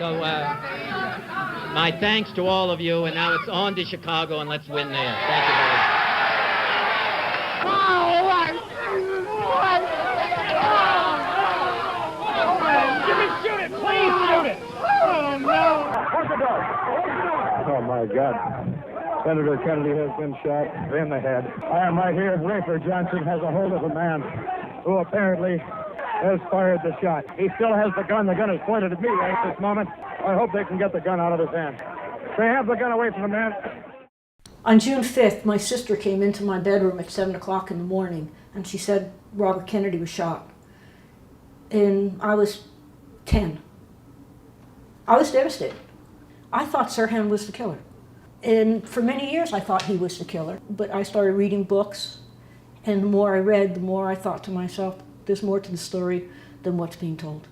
So, my thanks to all of you, and now it's on to Chicago, and let's win there. Thank you very much. Shoot it, please shoot it! Oh, no! Oh, my God. Senator Kennedy has been shot in the head. I am right here. Rafer Johnson has a hold of a man who apparently has fired the shot. He still has the gun. The gun is pointed at me right at this moment. I hope they can get the gun out of his hand. They have the gun away from the man. On June 5th, my sister came into my bedroom at 7 o'clock in the morning, and she said Robert Kennedy was shot. And I was 10. I was devastated. I thought Sirhan was the killer. And for many years I thought he was the killer, but I started reading books, and the more I read, the more I thought to myself, there's more to the story than what's being told.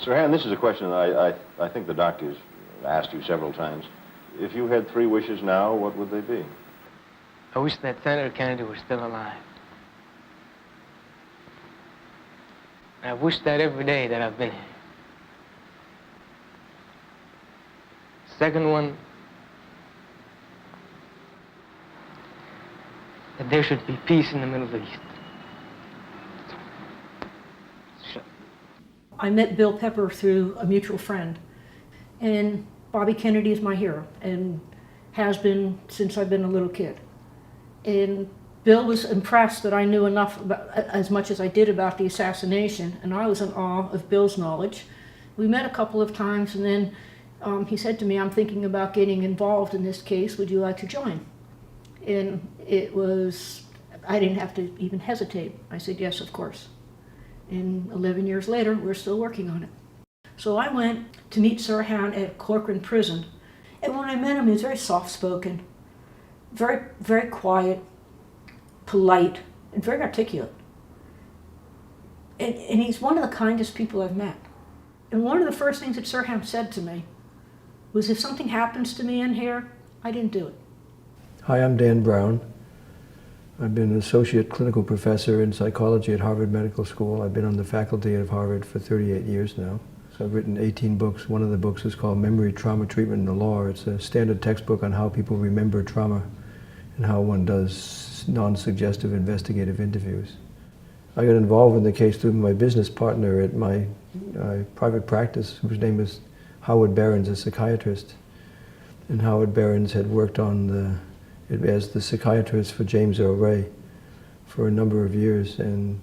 Sirhan, this is a question that I think the doctors asked you several times. If you had 3 wishes now, what would they be? I wish that Senator Kennedy was still alive. I wish that every day that I've been here. Second one, that there should be peace in the Middle East. I met Bill Pepper through a mutual friend, and Bobby Kennedy is my hero and has been since I've been a little kid. And Bill was impressed that I knew enough, as much as I did, about the assassination, and I was in awe of Bill's knowledge. We met a couple of times, and then he said to me, I'm thinking about getting involved in this case, would you like to join? And it was, I didn't have to even hesitate. I said, yes, of course. And 11 years later, we're still working on it. So I went to meet Sirhan at Corcoran Prison. And when I met him, he was very soft-spoken, very, very quiet, polite, and very articulate. And he's one of the kindest people I've met. And one of the first things that Sirhan said to me was, if something happens to me in here, I didn't do it. Hi, I'm Dan Brown. I've been an associate clinical professor in psychology at Harvard Medical School. I've been on the faculty at Harvard for 38 years now. So I've written 18 books. One of the books is called Memory, Trauma, Treatment, and the Law. It's a standard textbook on how people remember trauma and how one does non-suggestive investigative interviews. I got involved in the case through my business partner at my private practice, whose name is Howard Behrens, a psychiatrist. And Howard Behrens had worked on as the psychiatrist for James Earl Ray for a number of years, and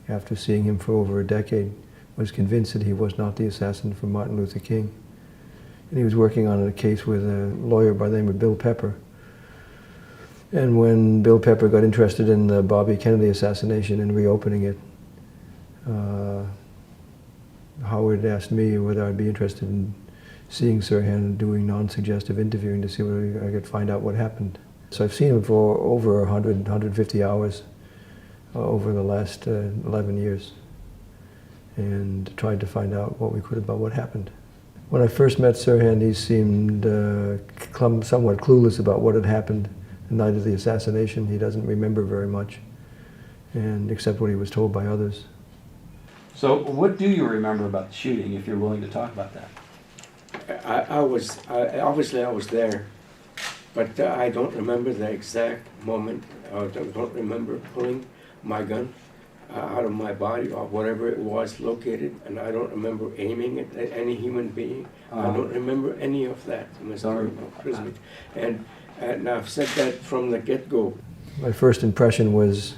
after seeing him for over a decade, was convinced that he was not the assassin for Martin Luther King. And he was working on a case with a lawyer by the name of Bill Pepper. And when Bill Pepper got interested in the Bobby Kennedy assassination and reopening it, Howard asked me whether I'd be interested in seeing Sirhan and doing non-suggestive interviewing to see whether I could find out what happened. So I've seen him for over 100, 150 hours over the last 11 years, and tried to find out what we could about what happened. When I first met Sirhan, he seemed somewhat clueless about what had happened the night of the assassination. He doesn't remember very much, and except what he was told by others. So what do you remember about the shooting, if you're willing to talk about that? Obviously I was there, but I don't remember the exact moment. I don't remember pulling my gun out of my body or whatever it was located, and I don't remember aiming it at any human being. I don't remember any of that, Mr. Frisbee. And I've said that from the get-go. My first impression was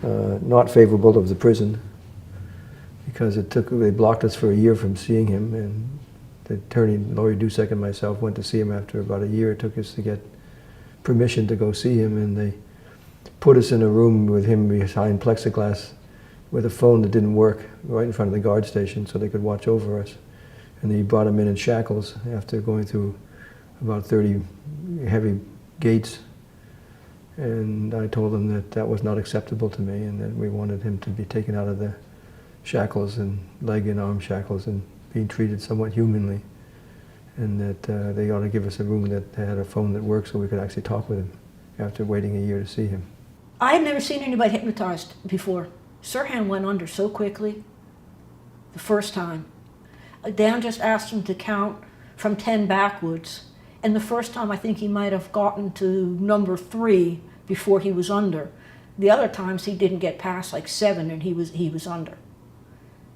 not favorable of the prison, because they blocked us for a year from seeing him, and the attorney, Laurie Dusek, and myself went to see him after about a year. It took us to get permission to go see him, and they put us in a room with him behind plexiglass with a phone that didn't work right in front of the guard station so they could watch over us. And they brought him in shackles after going through about 30 heavy gates. And I told them that that was not acceptable to me, and that we wanted him to be taken out of the shackles, and leg and arm shackles, and being treated somewhat humanly, and that they ought to give us a room that had a phone that worked so we could actually talk with him after waiting a year to see him. I had never seen anybody hypnotized before. Sirhan went under so quickly the first time. Dan just asked him to count from 10 backwards. And the first time I think he might have gotten to number 3 before he was under. The other times he didn't get past like 7 and he was under.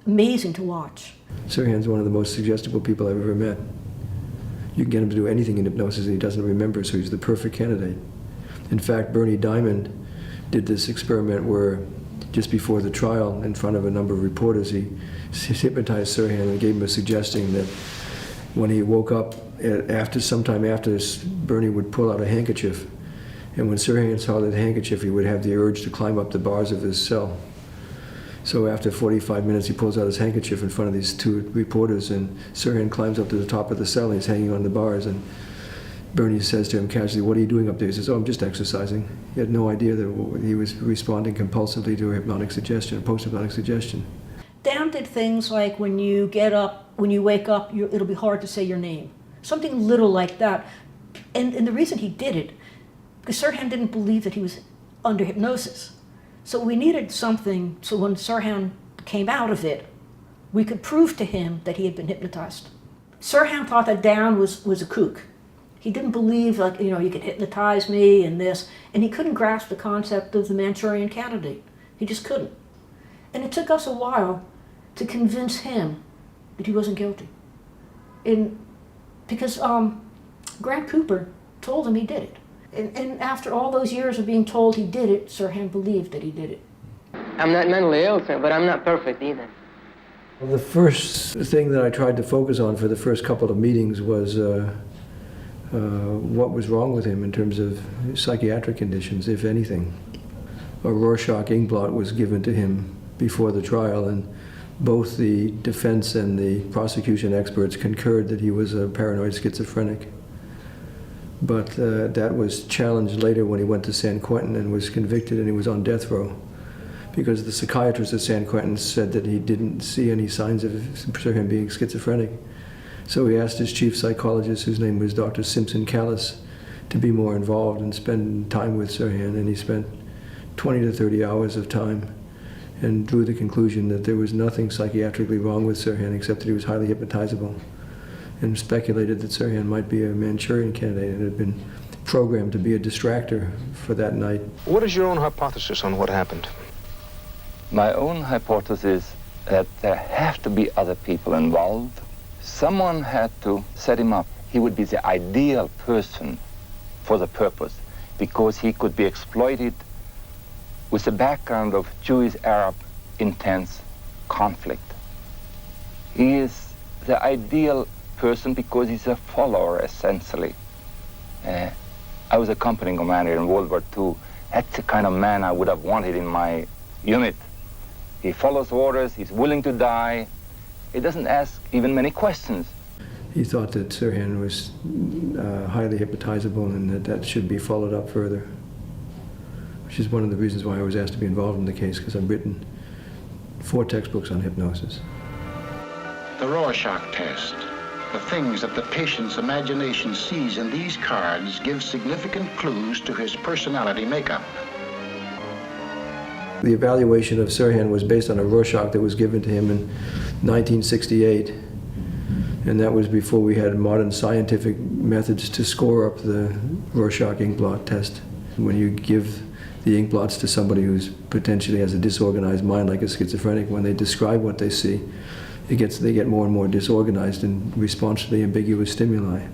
Amazing to watch. Sirhan's one of the most suggestible people I've ever met. You can get him to do anything in hypnosis and he doesn't remember, so he's the perfect candidate. In fact, Bernie Diamond did this experiment where just before the trial, in front of a number of reporters, he hypnotized Sirhan and gave him a suggestion that when he woke up, sometime after, Bernie would pull out a handkerchief. And when Sirhan saw that handkerchief, he would have the urge to climb up the bars of his cell. So after 45 minutes, he pulls out his handkerchief in front of these 2 reporters, and Sirhan climbs up to the top of the cell, and he's hanging on the bars, and Bernie says to him casually, "What are you doing up there?" He says, "Oh, I'm just exercising." He had no idea that he was responding compulsively to a hypnotic suggestion, a post-hypnotic suggestion. Dan did things like when you wake up, it'll be hard to say your name. Something little like that. And the reason he did it, because Sirhan didn't believe that he was under hypnosis. So we needed something so when Sirhan came out of it, we could prove to him that he had been hypnotized. Sirhan thought that Dan was a kook. He didn't believe, like, you could hypnotize me and this, and he couldn't grasp the concept of the Manchurian candidate. He just couldn't. And it took us a while to convince him that he wasn't guilty. Because Grant Cooper told him he did it. And after all those years of being told he did it, Sirhan believed that he did it. I'm not mentally ill, sir, but I'm not perfect either. The first thing that I tried to focus on for the first couple of meetings was what was wrong with him in terms of psychiatric conditions, if anything. A Rorschach inkblot was given to him before the trial, and both the defense and the prosecution experts concurred that he was a paranoid schizophrenic. But that was challenged later when he went to San Quentin and was convicted, and he was on death row, because the psychiatrist at San Quentin said that he didn't see any signs of him being schizophrenic. So he asked his chief psychologist, whose name was Dr. Simpson Callis, to be more involved and spend time with Sirhan, and he spent 20 to 30 hours of time and drew the conclusion that there was nothing psychiatrically wrong with Sirhan except that he was highly hypnotizable, and speculated that Sirhan might be a Manchurian candidate and had been programmed to be a distractor for that night. What is your own hypothesis on what happened? My own hypothesis is that there have to be other people involved. Someone had to set him up. He would be the ideal person for the purpose, because he could be exploited with a background of Jewish-Arab intense conflict. He is the ideal person because he's a follower, essentially. I was a company commander in World War II. That's the kind of man I would have wanted in my unit. He follows orders, he's willing to die. He doesn't ask even many questions. He thought that Sirhan was highly hypnotizable and that should be followed up further, which is one of the reasons why I was asked to be involved in the case, because I've written 4 textbooks on hypnosis. The Rorschach test. The things that the patient's imagination sees in these cards give significant clues to his personality makeup. The evaluation of Sirhan was based on a Rorschach that was given to him in 1968, and that was before we had modern scientific methods to score up the Rorschach inkblot test. When you give the inkblots to somebody who potentially has a disorganized mind, like a schizophrenic, when they describe what they see, they get more and more disorganized in response to the ambiguous stimuli.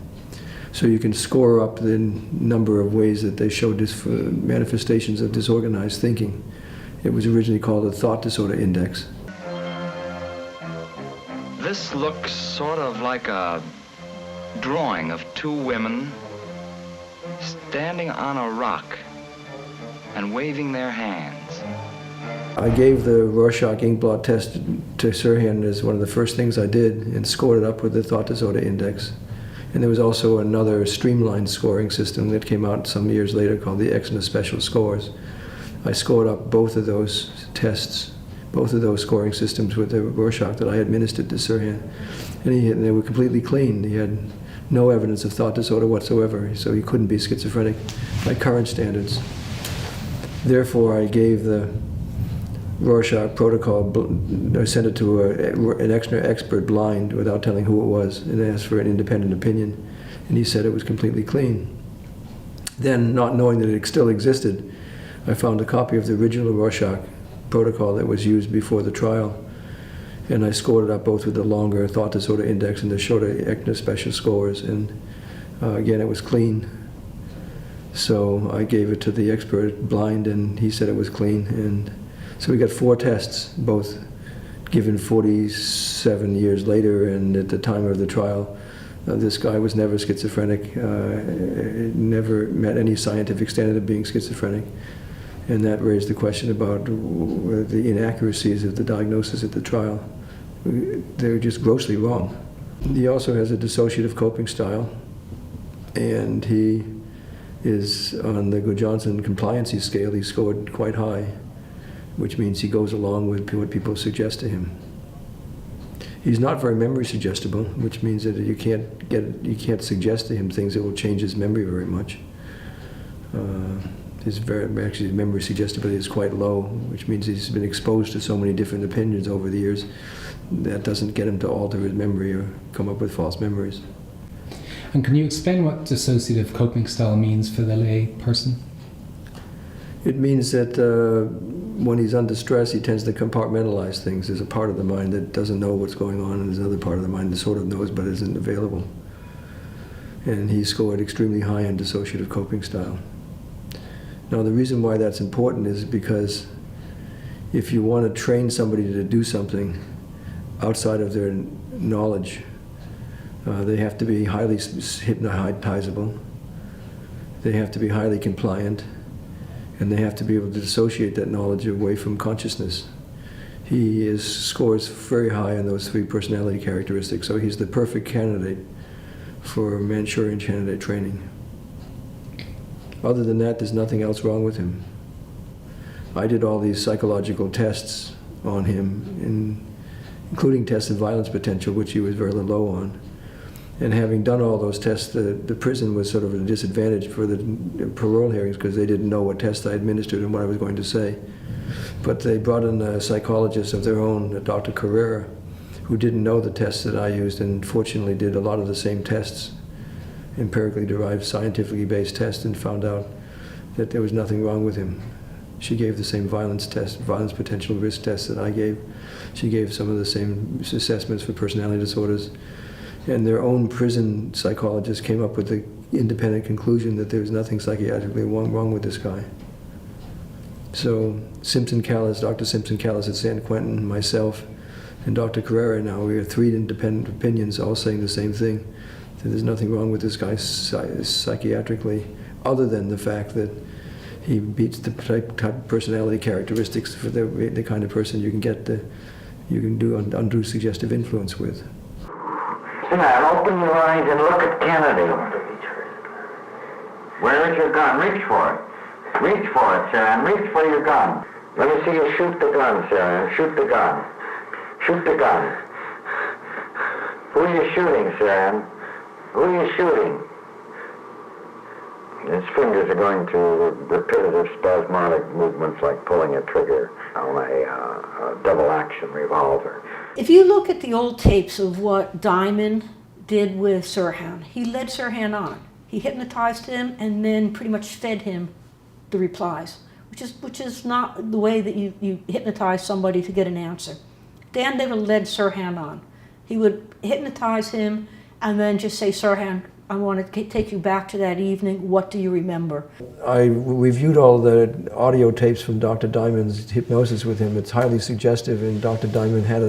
So you can score up the number of ways that they show manifestations of disorganized thinking. It was originally called a thought disorder index. This looks sort of like a drawing of 2 women standing on a rock and waving their hands. I gave the Rorschach inkblot test to Sirhan as one of the first things I did, and scored it up with the thought disorder index. And there was also another streamlined scoring system that came out some years later called the Exner Special Scores. I scored up both of those tests, both of those scoring systems with the Rorschach that I administered to Sirhan. And they were completely clean. He had no evidence of thought disorder whatsoever, so he couldn't be schizophrenic by current standards. Therefore, I gave the Rorschach protocol, I sent it to an expert blind without telling who it was, and asked for an independent opinion, and he said it was completely clean. Then, not knowing that it still existed, I found a copy of the original Rorschach protocol that was used before the trial, and I scored it up both with the longer thought disorder index and the shorter Echner special scores, and again, it was clean. So I gave it to the expert blind, and he said it was clean. And so we got 4 tests, both given 47 years later, and at the time of the trial, this guy was never schizophrenic, never met any scientific standard of being schizophrenic. And that raised the question about the inaccuracies of the diagnosis at the trial. They were just grossly wrong. He also has a dissociative coping style, and he is on the Go-Johnson compliancy scale. He scored quite high, which means he goes along with what people suggest to him. He's not very memory suggestible, which means that you can't suggest to him things that will change his memory very much. His memory suggestibility is quite low, which means he's been exposed to so many different opinions over the years that doesn't get him to alter his memory or come up with false memories. And can you explain what dissociative coping style means for the lay person? It means that when he's under stress, he tends to compartmentalize things. There's a part of the mind that doesn't know what's going on, and there's another part of the mind that sort of knows but isn't available. And he scored extremely high in dissociative coping style. Now, the reason why that's important is because if you want to train somebody to do something outside of their knowledge, they have to be highly hypnotizable, they have to be highly compliant, and they have to be able to dissociate that knowledge away from consciousness. He scores very high on those 3 personality characteristics, so he's the perfect candidate for Manchurian candidate training. Other than that, there's nothing else wrong with him. I did all these psychological tests on him, including tests of violence potential, which he was very low on. And having done all those tests, the prison was sort of at a disadvantage for the parole hearings because they didn't know what tests I administered and what I was going to say. But they brought in a psychologist of their own, Dr. Carrera, who didn't know the tests that I used and fortunately did a lot of the same tests, empirically derived, scientifically based tests, and found out that there was nothing wrong with him. She gave the same violence potential risk tests that I gave. She gave some of the same assessments for personality disorders. And their own prison psychologist came up with the independent conclusion that there was nothing psychiatrically wrong with this guy. So Dr. Simpson Callis at San Quentin, myself, and Dr. Carrera now, we have 3 independent opinions all saying the same thing, that there's nothing wrong with this guy psychiatrically, other than the fact that he beats the type of personality characteristics for the kind of person you can do undue suggestive influence with. Now, open your eyes and look at Kennedy. Where is your gun? Reach for it. Reach for it, Sirhan. Reach for your gun. Let me see you shoot the gun, Sirhan. Shoot the gun. Shoot the gun. Who are you shooting, Sirhan? Who are you shooting? His fingers are going through repetitive spasmodic movements like pulling a trigger on a double-action revolver. If you look at the old tapes of what Diamond did with Sirhan, he led Sirhan on. He hypnotized him and then pretty much fed him the replies, which is not the way that you hypnotize somebody to get an answer. Dan never led Sirhan on. He would hypnotize him and then just say, Sirhan, I want to take you back to that evening. What do you remember? I reviewed all the audio tapes from Dr. Diamond's hypnosis with him. It's highly suggestive, and Dr. Diamond had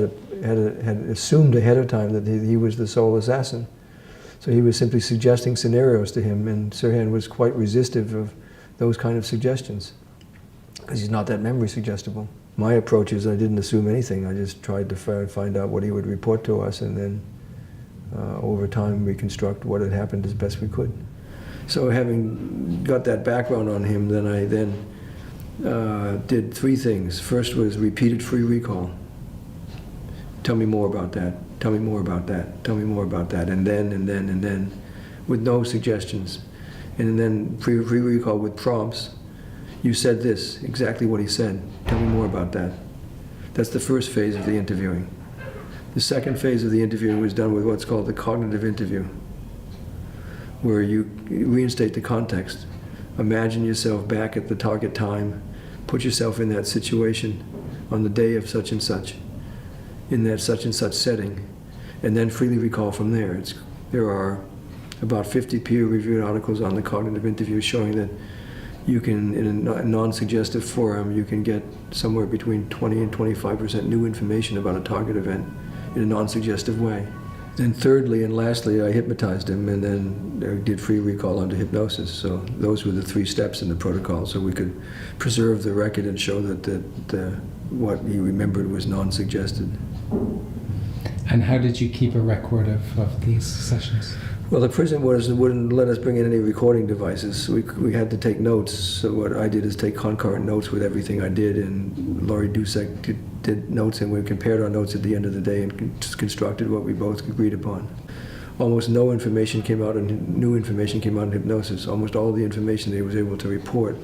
assumed ahead of time that he was the sole assassin. So he was simply suggesting scenarios to him, and Sirhan was quite resistive of those kind of suggestions because he's not that memory suggestible. My approach is I didn't assume anything. I just tried to find out what he would report to us, and then over time reconstruct what had happened as best we could. So having got that background on him, then I did 3 things. First was repeated free recall. Tell me more about that. Tell me more about that. Tell me more about that. And then, with no suggestions. And then free recall with prompts. You said this, exactly what he said. Tell me more about that. That's the first phase of the interviewing. The second phase of the interviewing was done with what's called the cognitive interview, where you reinstate the context. Imagine yourself back at the target time, put yourself in that situation on the day of such and such, in that such and such setting, and then freely recall from there. There are about 50 peer-reviewed articles on the cognitive interview showing that you can, in a non-suggestive forum, you can get somewhere between 20 and 25% new information about a target event in a non-suggestive way. Then thirdly and lastly, I hypnotized him and then did free recall under hypnosis. So those were the 3 steps in the protocol, so we could preserve the record and show that what he remembered was non-suggested. And how did you keep a record of these sessions? Well, the prison wouldn't let us bring in any recording devices. We had to take notes. So what I did is take concurrent notes with everything I did, and Laurie Dusek did notes, and we compared our notes at the end of the day and constructed what we both agreed upon. Almost no information came out, and new information came out in hypnosis. Almost all the information that he was able to report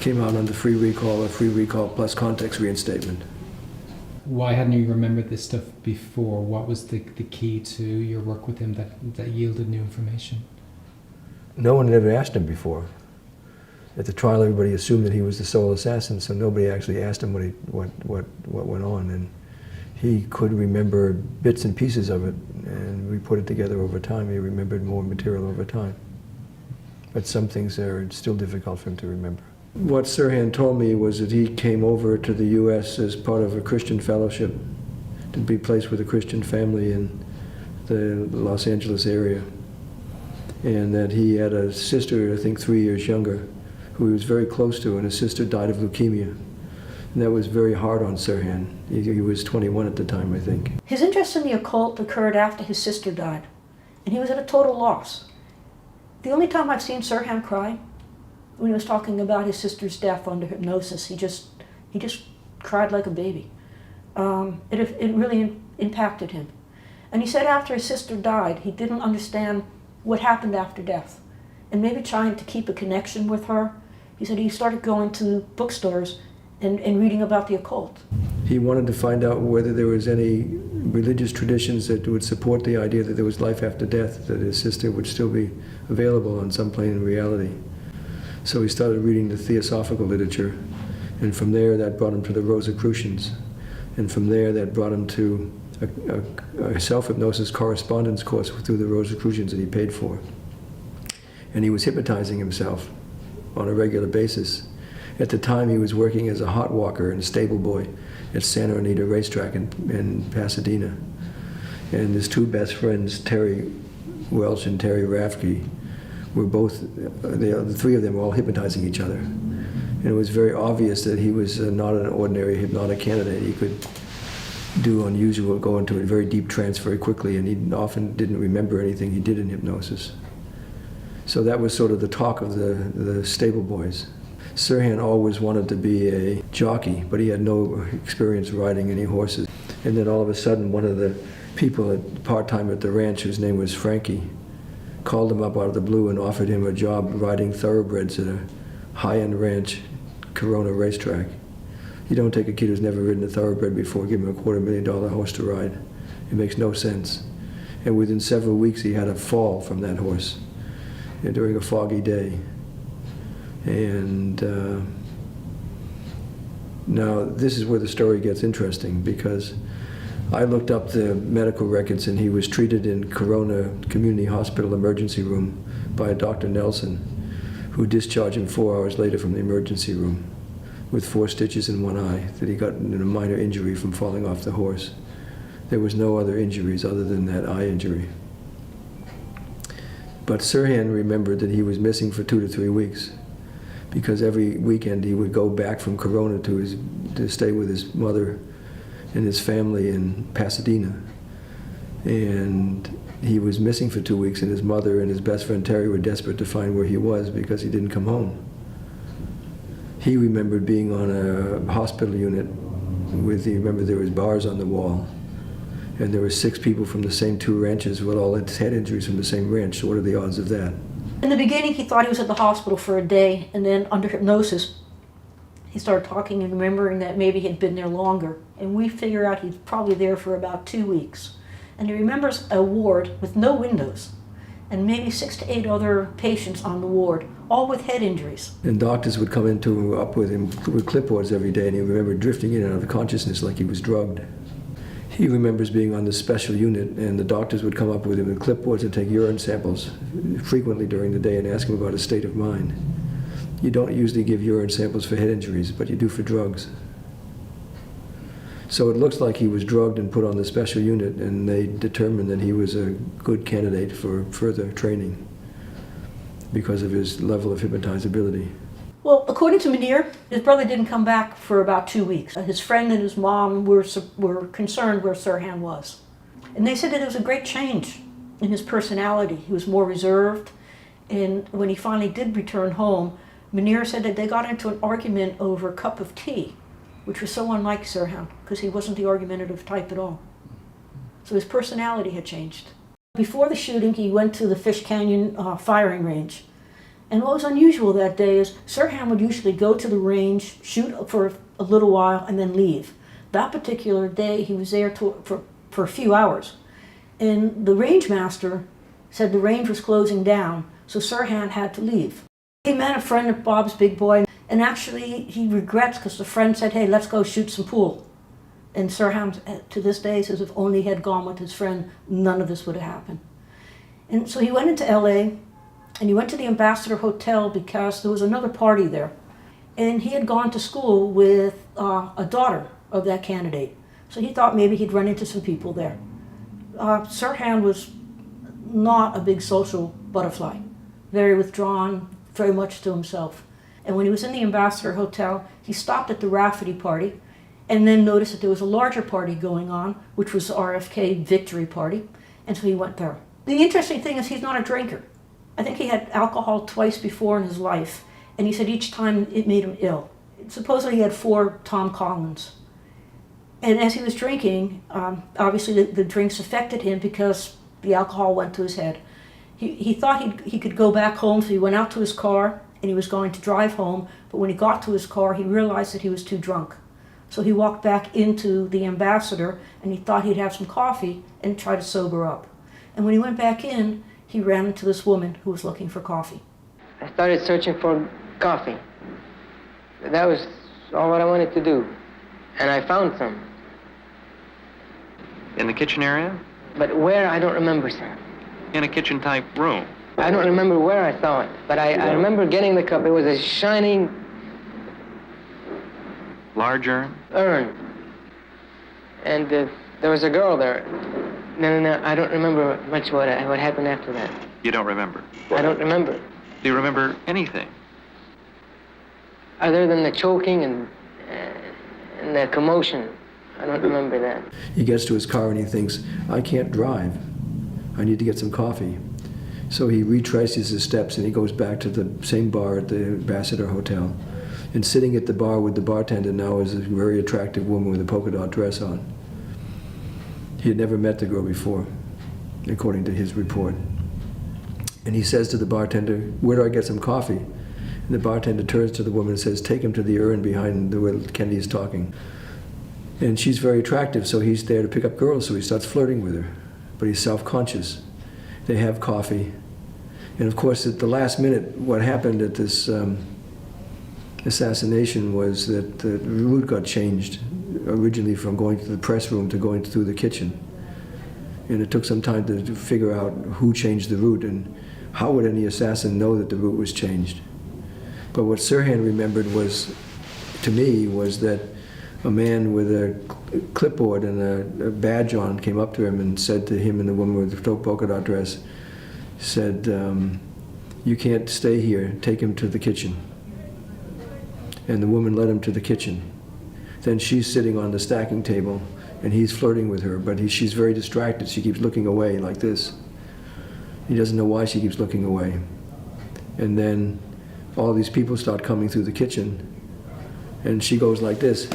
came out under free recall or free recall plus context reinstatement. Why hadn't you remembered this stuff before? What was the key to your work with him that yielded new information? No one had ever asked him before. At the trial, everybody assumed that he was the sole assassin, so nobody actually asked him what went on. And he could remember bits and pieces of it, and we put it together over time. He remembered more material over time. But some things are still difficult for him to remember. What Sirhan told me was that he came over to the U.S. as part of a Christian fellowship to be placed with a Christian family in the Los Angeles area, and that he had a sister, I think 3 years younger, who he was very close to, and his sister died of leukemia. And that was very hard on Sirhan. He was 21 at the time, I think. His interest in the occult occurred after his sister died, and he was at a total loss. The only time I've seen Sirhan cry, when he was talking about his sister's death under hypnosis, he just cried like a baby. It really impacted him. And he said after his sister died, he didn't understand what happened after death. And maybe trying to keep a connection with her, he said he started going to bookstores and reading about the occult. He wanted to find out whether there was any religious traditions that would support the idea that there was life after death, that his sister would still be available on some plane in reality. So he started reading the theosophical literature, and from there that brought him to the Rosicrucians, and from there that brought him to a self-hypnosis correspondence course through the Rosicrucians that he paid for. And he was hypnotizing himself on a regular basis. At the time he was working as a hot walker and stable boy at Santa Anita Racetrack in Pasadena. And his 2 best friends, Terry Welch and Terry Rafke, were both, the 3 of them were all hypnotizing each other. And it was very obvious that he was not an ordinary hypnotic candidate. He could do unusual, go into a very deep trance very quickly, and he often didn't remember anything he did in hypnosis. So that was sort of the talk of the stable boys. Sirhan always wanted to be a jockey, but he had no experience riding any horses. And then all of a sudden, one of the people part-time at the ranch, whose name was Frankie, called him up out of the blue and offered him a job riding thoroughbreds at a high-end ranch, Corona Racetrack. You don't take a kid who's never ridden a thoroughbred before, give him a $250,000 horse to ride. It makes no sense. And within several weeks, he had a fall from that horse during a foggy day. And now this is where the story gets interesting, because I looked up the medical records, and he was treated in Corona Community Hospital emergency room by a Dr. Nelson, who discharged him 4 hours later from the emergency room with 4 stitches in one eye, that he got in a minor injury from falling off the horse. There was no other injuries other than that eye injury. But Sirhan remembered that he was missing for 2 to 3 weeks, because every weekend he would go back from Corona to stay with his mother and his family in Pasadena. And he was missing for 2 weeks, and his mother and his best friend Terry were desperate to find where he was because he didn't come home. He remembered being on a hospital unit he remembered there was bars on the wall, and there were 6 people from the same 2 ranches with all head injuries from the same ranch. So what are the odds of that? In the beginning, he thought he was at the hospital for a day, and then under hypnosis, he started talking and remembering that maybe he'd been there longer. And we figure out he's probably there for about 2 weeks. And he remembers a ward with no windows and maybe 6 to 8 other patients on the ward, all with head injuries. And doctors would come up with him with clipboards every day, and he remembered drifting in and out of consciousness like he was drugged. He remembers being on the special unit, and the doctors would come up with him with clipboards and take urine samples frequently during the day and ask him about his state of mind. You don't usually give urine samples for head injuries, but you do for drugs. So it looks like he was drugged and put on the special unit, and they determined that he was a good candidate for further training because of his level of hypnotizability. Well, according to Munir, his brother didn't come back for about 2 weeks. His friend and his mom were concerned where Sirhan was. And they said that it was a great change in his personality. He was more reserved. And when he finally did return home, Munir said that they got into an argument over a cup of tea, which was so unlike Sirhan, because he wasn't the argumentative type at all. So his personality had changed. Before the shooting, he went to the Fish Canyon firing range. And what was unusual that day is Sirhan would usually go to the range, shoot for a little while, and then leave. That particular day, he was there for a few hours. And the range master said the range was closing down, so Sirhan had to leave. He met a friend of Bob's big boy, and actually he regrets because the friend said, hey, let's go shoot some pool. And Sirhan, to this day, says if only he had gone with his friend, none of this would have happened. And so he went into LA, and he went to the Ambassador Hotel because there was another party there. And he had gone to school with a daughter of that candidate. So he thought maybe he'd run into some people there. Sirhan was not a big social butterfly, very withdrawn, very much to himself. And when he was in the Ambassador Hotel, he stopped at the Rafferty party and then noticed that there was a larger party going on, which was the RFK victory party, and so he went there. The interesting thing is he's not a drinker. I think he had alcohol twice before in his life, and he said each time it made him ill. Supposedly he had 4 Tom Collins. And as he was drinking, obviously the drinks affected him because the alcohol went to his head. He thought he could go back home, so he went out to his car, and he was going to drive home, but when he got to his car, he realized that he was too drunk. So he walked back into the Ambassador, and he thought he'd have some coffee and try to sober up. And when he went back in, he ran into this woman who was looking for coffee. I started searching for coffee. That was all what I wanted to do. And I found some. In the kitchen area? But where, I don't remember, sir. In a kitchen-type room? I don't remember where I saw it, but I remember getting the cup. It was a shining... Large urn? Urn. And there was a girl there. No, I don't remember much what happened after that. You don't remember? I don't remember. Do you remember anything? Other than the choking and the commotion. I don't remember that. He gets to his car and he thinks, I can't drive. I need to get some coffee. So he retraces his steps and he goes back to the same bar at the Ambassador Hotel. And sitting at the bar with the bartender now is a very attractive woman with a polka dot dress on. He had never met the girl before, according to his report. And he says to the bartender, where do I get some coffee? And the bartender turns to the woman and says, take him to the urn behind where Kennedy is talking. And she's very attractive, so he's there to pick up girls, so he starts flirting with her. But he's self-conscious. They have coffee. And of course, at the last minute, what happened at this assassination was that the route got changed, originally from going to the press room to going through the kitchen. And it took some time to figure out who changed the route and how would any assassin know that the route was changed. But what Sirhan remembered was, to me, was that a man with a clipboard and a badge on came up to him and said to him and the woman with the polka dot dress, said, you can't stay here, take him to the kitchen. And the woman led him to the kitchen. Then she's sitting on the stacking table and he's flirting with her, but she's very distracted. She keeps looking away like this. He doesn't know why she keeps looking away. And then all these people start coming through the kitchen and she goes like this.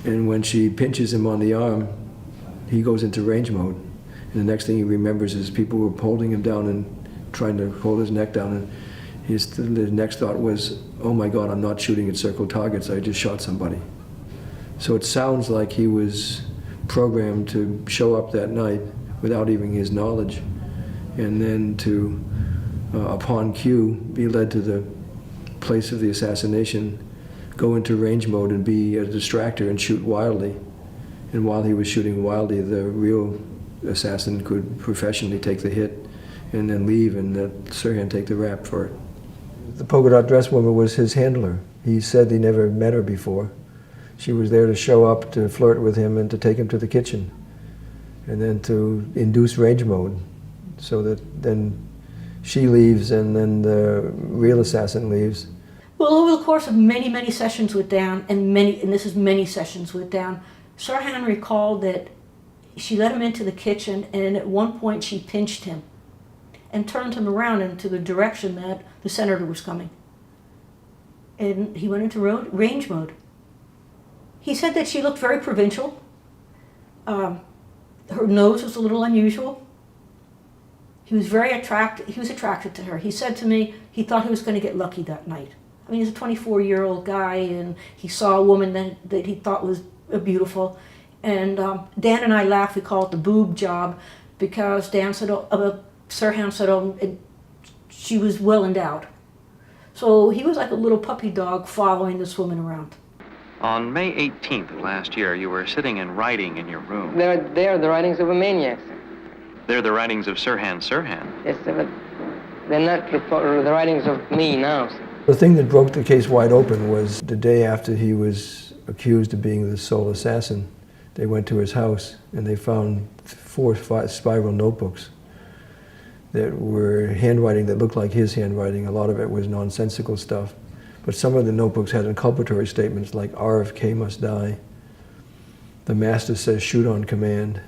And when she pinches him on the arm, he goes into range mode. And the next thing he remembers is people were holding him down and trying to hold his neck down. the next thought was, oh my God, I'm not shooting at circle targets, I just shot somebody. So it sounds like he was programmed to show up that night without even his knowledge, and then to, upon cue, be led to the place of the assassination, go into range mode and be a distractor and shoot wildly. And while he was shooting wildly, the real assassin could professionally take the hit and then leave and let Sirhan take the rap for it. The polka dot dress woman was his handler. He said he never met her before. She was there to show up, to flirt with him, and to take him to the kitchen, and then to induce range mode, so that then she leaves and then the real assassin leaves. Well, over the course of many, many sessions with Dan, and this is many sessions with Dan, Sirhan recalled that she let him into the kitchen, and at one point she pinched him and turned him around into the direction that the senator was coming. And he went into range mode. He said that she looked very provincial. Her nose was a little unusual. He was attracted to her. He said to me he thought he was going to get lucky that night. I mean, he's a 24-year-old guy, and he saw a woman that he thought was beautiful. And Dan and I laughed. We call it the boob job, because Dan said, Sirhan said, she was well endowed. So he was like a little puppy dog following this woman around. On May 18th of last year, you were sitting and writing in your room. They are the writings of a maniac. They're the writings of Sirhan Sirhan. Yes, but they're not the writings of me now. The thing that broke the case wide open was the day after he was accused of being the sole assassin. They went to his house and they found 4 or 5 spiral notebooks that were handwriting that looked like his handwriting. A lot of it was nonsensical stuff. But some of the notebooks had inculpatory statements like RFK must die. The master says shoot on command.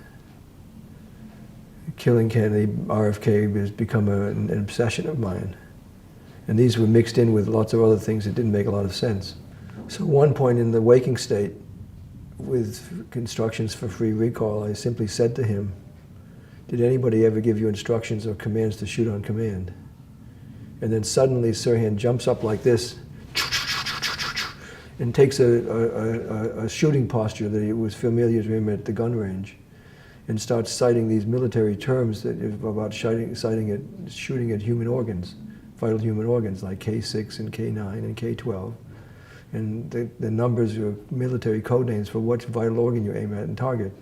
Killing Kennedy, RFK has become an obsession of mine. And these were mixed in with lots of other things that didn't make a lot of sense. So at one point in the waking state, with instructions for free recall, I simply said to him, did anybody ever give you instructions or commands to shoot on command? And then suddenly Sirhan jumps up like this and takes a shooting posture that was familiar to him at the gun range, and starts citing these military terms that about shooting at human organs, vital human organs like K6 and K9 and K12. And the numbers are military code names for which vital organ you aim at and target.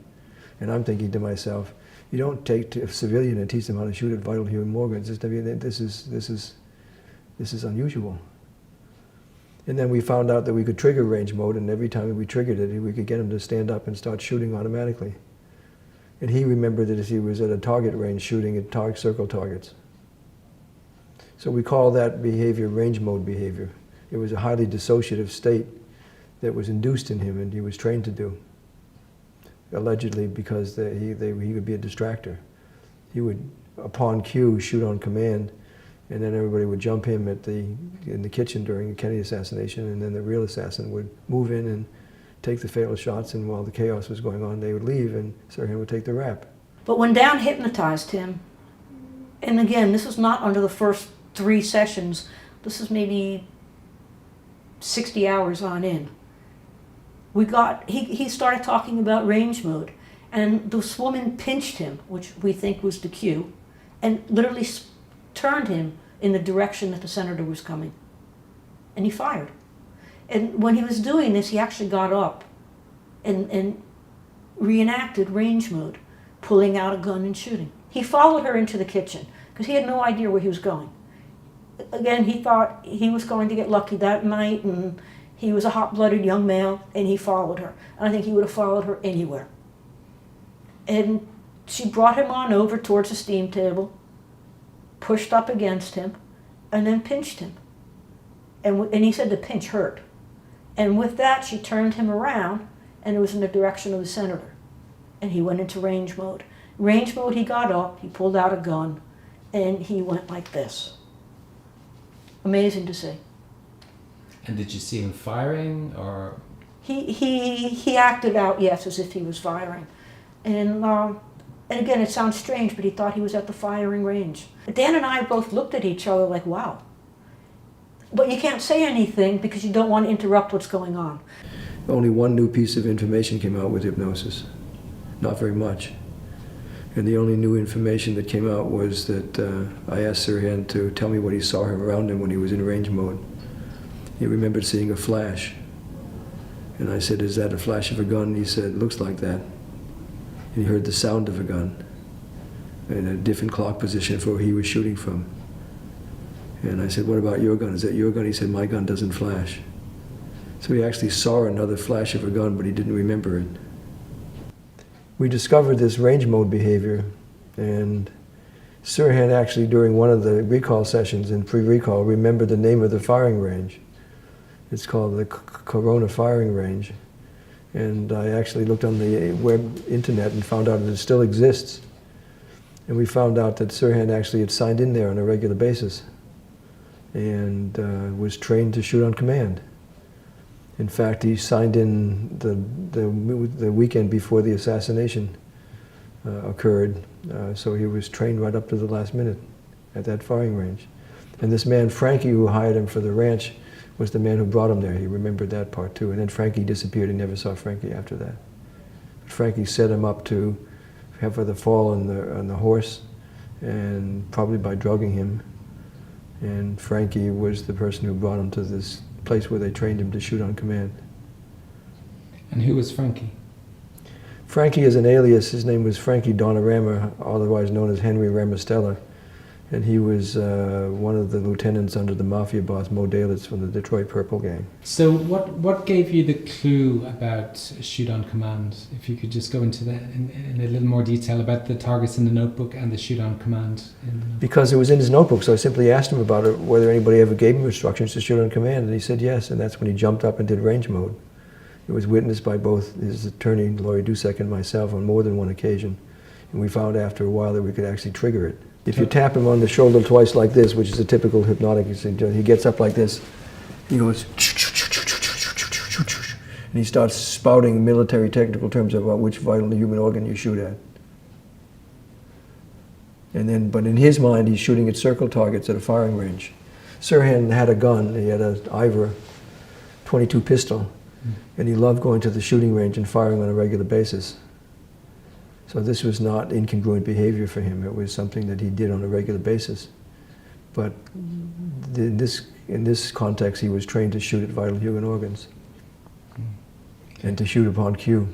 And I'm thinking to myself, you don't take a civilian and teach them how to shoot at vital human organs. This is unusual. And then we found out that we could trigger range mode, and every time we triggered it, we could get him to stand up and start shooting automatically. And he remembered that he was at a target range shooting at circle targets. So we call that behavior range mode behavior. It was a highly dissociative state that was induced in him, and he was trained to do, allegedly because he would be a distractor. He would, upon cue, shoot on command, and then everybody would jump him in the kitchen during the Kennedy assassination, and then the real assassin would move in and take the fatal shots, and while the chaos was going on, they would leave, and Sirhan would take the rap. But when Dan hypnotized him, and again, this is not under the first 3 sessions, this is maybe 60 hours on in, he started talking about range mode, and this woman pinched him, which we think was the cue, and literally turned him in the direction that the senator was coming. And he fired. And when he was doing this, he actually got up and reenacted range mode, pulling out a gun and shooting. He followed her into the kitchen because he had no idea where he was going. Again, he thought he was going to get lucky that night, and he was a hot-blooded young male, and he followed her. And I think he would have followed her anywhere. And she brought him on over towards the steam table, pushed up against him, and then pinched him. And he said the pinch hurt. And with that, she turned him around, and it was in the direction of the senator. And he went into range mode. Range mode, he got up, he pulled out a gun, and he went like this. Amazing to see. And did you see him firing, or? He acted out, yes, as if he was firing. And again, it sounds strange, but he thought he was at the firing range. Dan and I both looked at each other like, wow. But you can't say anything because you don't want to interrupt what's going on. Only one new piece of information came out with hypnosis. Not very much. And the only new information that came out was that I asked Sirhan to tell me what he saw around him when he was in range mode. He remembered seeing a flash. And I said, "Is that a flash of a gun?" He said, "Looks like that." And he heard the sound of a gun in a different clock position for where he was shooting from. And I said, "What about your gun? Is that your gun?" He said, "My gun doesn't flash." So he actually saw another flash of a gun, but he didn't remember it. We discovered this range mode behavior, and Sirhan actually, during one of the recall sessions in pre-recall, remembered the name of the firing range. It's called the Corona firing range. And I actually looked on the internet and found out that it still exists. And we found out that Sirhan actually had signed in there on a regular basis and was trained to shoot on command. In fact, he signed in the weekend before the assassination occurred, so he was trained right up to the last minute at that firing range. And this man, Frankie, who hired him for the ranch, was the man who brought him there. He remembered that part too. And then Frankie disappeared. He never saw Frankie after that. But Frankie set him up to have the fall on the horse, and probably by drugging him. And Frankie was the person who brought him to this place where they trained him to shoot on command. And who was Frankie? Frankie is an alias. His name was Frankie Donorama, otherwise known as Henry Ramostella. And he was one of the lieutenants under the mafia boss, Mo Dalitz, from the Detroit Purple Gang. So what gave you the clue about shoot on command? If you could just go into that in a little more detail about the targets in the notebook and the shoot on command. Because it was in his notebook, so I simply asked him about it, whether anybody ever gave him instructions to shoot on command, and he said yes, and that's when he jumped up and did range mode. It was witnessed by both his attorney, Laurie Dusek, and myself on more than one occasion, and we found after a while that we could actually trigger it. If you tap him on the shoulder twice like this, which is a typical hypnotic, he gets up like this, he goes, and he starts spouting military technical terms about which vital human organ you shoot at. And then, but in his mind, he's shooting at circle targets at a firing range. Sirhan had a gun. He had an Ivor 22 pistol, and he loved going to the shooting range and firing on a regular basis. So this was not incongruent behavior for him. It was something that he did on a regular basis. But in this context, he was trained to shoot at vital human organs, and to shoot upon cue,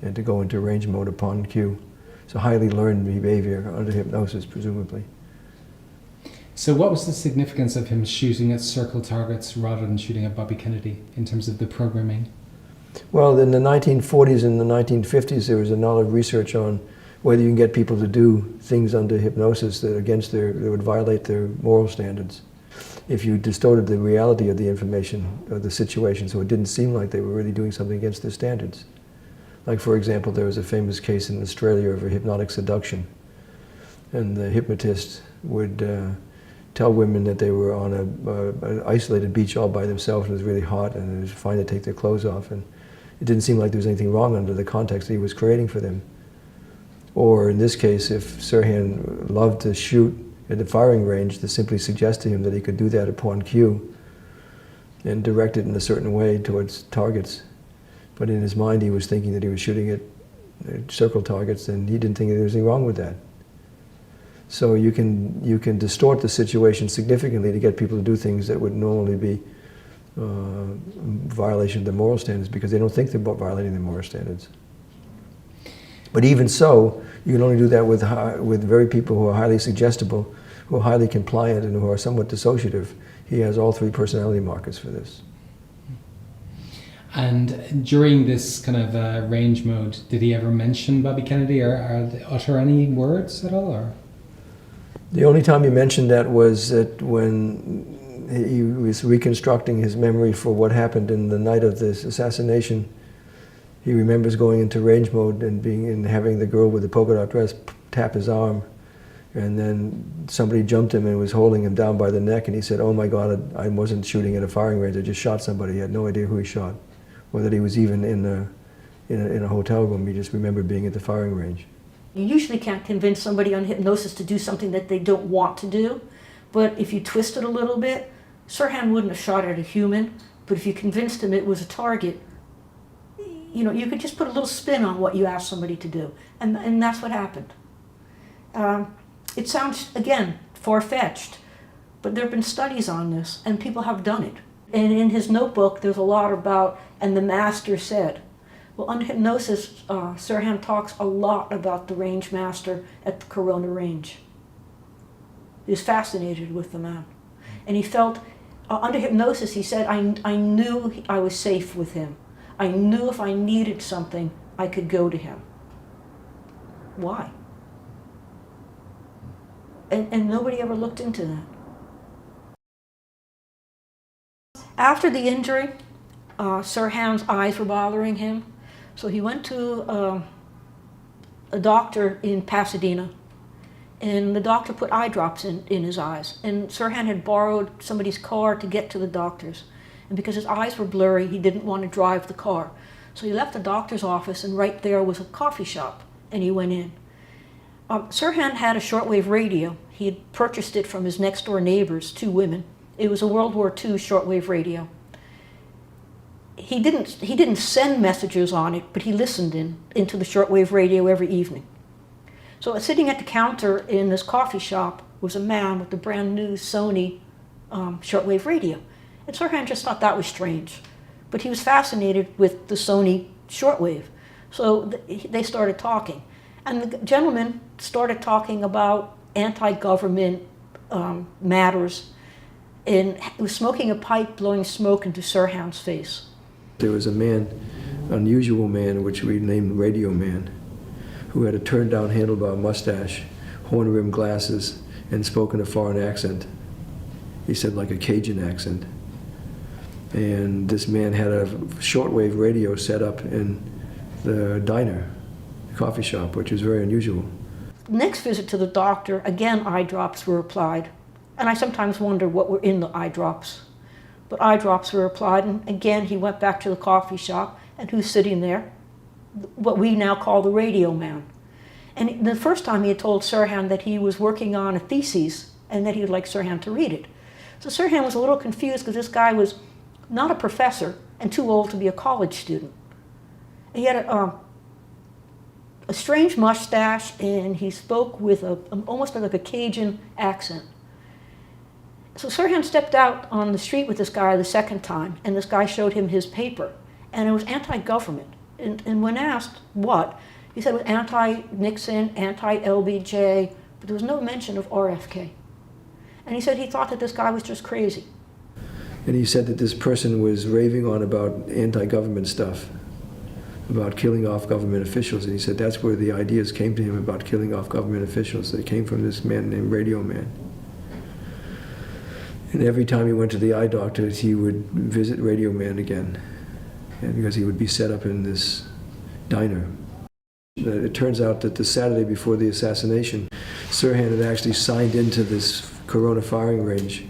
and to go into range mode upon cue. So highly learned behavior under hypnosis, presumably. So what was the significance of him shooting at circle targets rather than shooting at Bobby Kennedy in terms of the programming? Well, in the 1940s and the 1950s, there was a lot of research on whether you can get people to do things under hypnosis that would violate their moral standards. If you distorted the reality of the information, or the situation, so it didn't seem like they were really doing something against their standards. Like, for example, there was a famous case in Australia of a hypnotic seduction. And the hypnotist would tell women that they were on an isolated beach all by themselves, and it was really hot, and it was fine to take their clothes off. And it didn't seem like there was anything wrong under the context that he was creating for them. Or in this case, if Sirhan loved to shoot at the firing range, to simply suggest to him that he could do that upon cue and direct it in a certain way towards targets. But in his mind, he was thinking that he was shooting at circle targets, and he didn't think there was anything wrong with that. So you can distort the situation significantly to get people to do things that would normally be violation of their moral standards, because they don't think they're violating their moral standards. But even so, you can only do that with very people who are highly suggestible, who are highly compliant, and who are somewhat dissociative. He has all three personality markers for this. And during this kind of range mode, did he ever mention Bobby Kennedy or utter any words at all? Or? The only time he mentioned that was that when he was reconstructing his memory for what happened in the night of this assassination. He remembers going into range mode and having the girl with the polka dot dress tap his arm, and then somebody jumped him and was holding him down by the neck, and he said, "Oh my God, I wasn't shooting at a firing range. I just shot somebody." He had no idea who he shot, or that he was even in a hotel room. He just remembered being at the firing range. You usually can't convince somebody on hypnosis to do something that they don't want to do, but if you twist it a little bit, Sirhan wouldn't have shot at a human, but if you convinced him it was a target, you know, you could just put a little spin on what you asked somebody to do, and that's what happened. It sounds, again, far-fetched, but there have been studies on this, and people have done it. And in his notebook, there's a lot about, and the master said. Well, under hypnosis, Sirhan talks a lot about the range master at the Corona range. He was fascinated with the man. And he felt, under hypnosis, he said, I knew I was safe with him. I knew if I needed something, I could go to him. Why? And nobody ever looked into that. After the injury, Sirhan's eyes were bothering him, so he went to a doctor in Pasadena, and the doctor put eye drops in his eyes. And Sirhan had borrowed somebody's car to get to the doctor's, and because his eyes were blurry, he didn't want to drive the car. So he left the doctor's office, and right there was a coffee shop, and he went in. Sirhan had a shortwave radio. He had purchased it from his next-door neighbors, 2 women. It was a World War II shortwave radio. He didn't send messages on it, but he listened into the shortwave radio every evening. So sitting at the counter in this coffee shop was a man with the brand new Sony shortwave radio. And Sirhan just thought that was strange. But he was fascinated with the Sony shortwave. So they started talking. And the gentleman started talking about anti-government matters, and was smoking a pipe, blowing smoke into Sirhan's face. There was a man, unusual man, which we named Radio Man, who had a turned-down handlebar mustache, horn-rimmed glasses, and spoke in a foreign accent. He said like a Cajun accent. And this man had a shortwave radio set up in the diner, the coffee shop, which was very unusual. Next visit to the doctor, again eye drops were applied. And I sometimes wonder what were in the eye drops. But eye drops were applied, and again he went back to the coffee shop, and who's sitting there? What we now call the Radio Man. And the first time he had told Sirhan that he was working on a thesis, and that he would like Sirhan to read it. So Sirhan was a little confused because this guy was not a professor and too old to be a college student. He had a strange mustache, and he spoke with almost like a Cajun accent. So Sirhan stepped out on the street with this guy the second time, and this guy showed him his paper, and it was anti-government. And when asked what, he said it was anti-Nixon, anti-LBJ, but there was no mention of RFK. And he said he thought that this guy was just crazy. And he said that this person was raving on about anti-government stuff, about killing off government officials. And he said that's where the ideas came to him about killing off government officials. They came from this man named Radio Man. And every time he went to the eye doctor, he would visit Radio Man again, and because he would be set up in this diner. It turns out that the Saturday before the assassination, Sirhan had actually signed into this Corona firing range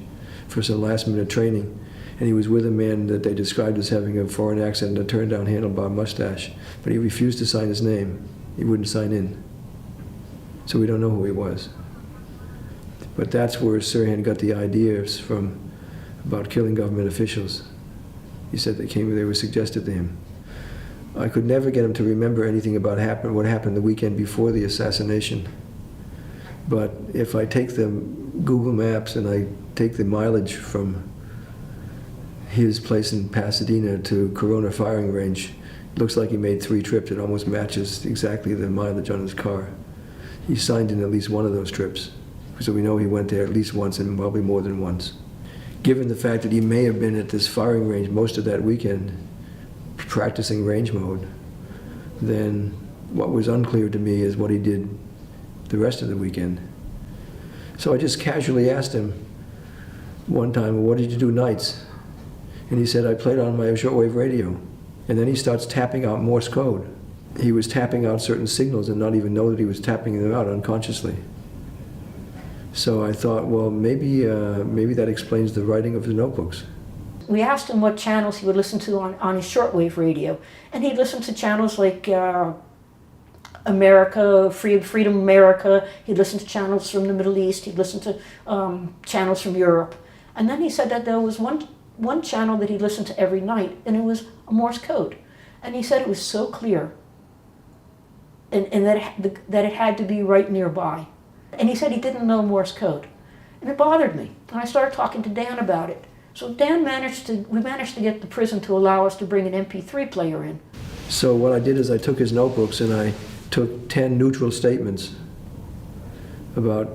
for some last-minute training, and he was with a man that they described as having a foreign accent and a turned-down handlebar mustache, but he refused to sign his name. He wouldn't sign in. So we don't know who he was. But that's where Sirhan got the ideas from about killing government officials. He said they were suggested to him. I could never get him to remember anything about what happened the weekend before the assassination. But if I take the Google Maps and I take the mileage from his place in Pasadena to Corona firing range, it looks like he made 3 trips. It almost matches exactly the mileage on his car. He signed in at least one of those trips. So we know he went there at least once and probably more than once. Given the fact that he may have been at this firing range most of that weekend practicing range mode, then what was unclear to me is what he did the rest of the weekend. So I just casually asked him one time, well, what did you do nights? And he said, I played on my shortwave radio. And then he starts tapping out Morse code. He was tapping out certain signals and not even know that he was tapping them out unconsciously. So I thought, well, maybe that explains the writing of his notebooks. We asked him what channels he would listen to on his shortwave radio, and he'd listen to channels like America, Freedom America. He'd listen to channels from the Middle East. He'd listen to channels from Europe. And then he said that there was one channel that he listened to every night, and it was a Morse code. And he said it was so clear, and that it had to be right nearby. And he said he didn't know Morse code. And it bothered me. And I started talking to Dan about it. So we managed to get the prison to allow us to bring an MP3 player in. So what I did is I took his notebooks and I took 10 neutral statements about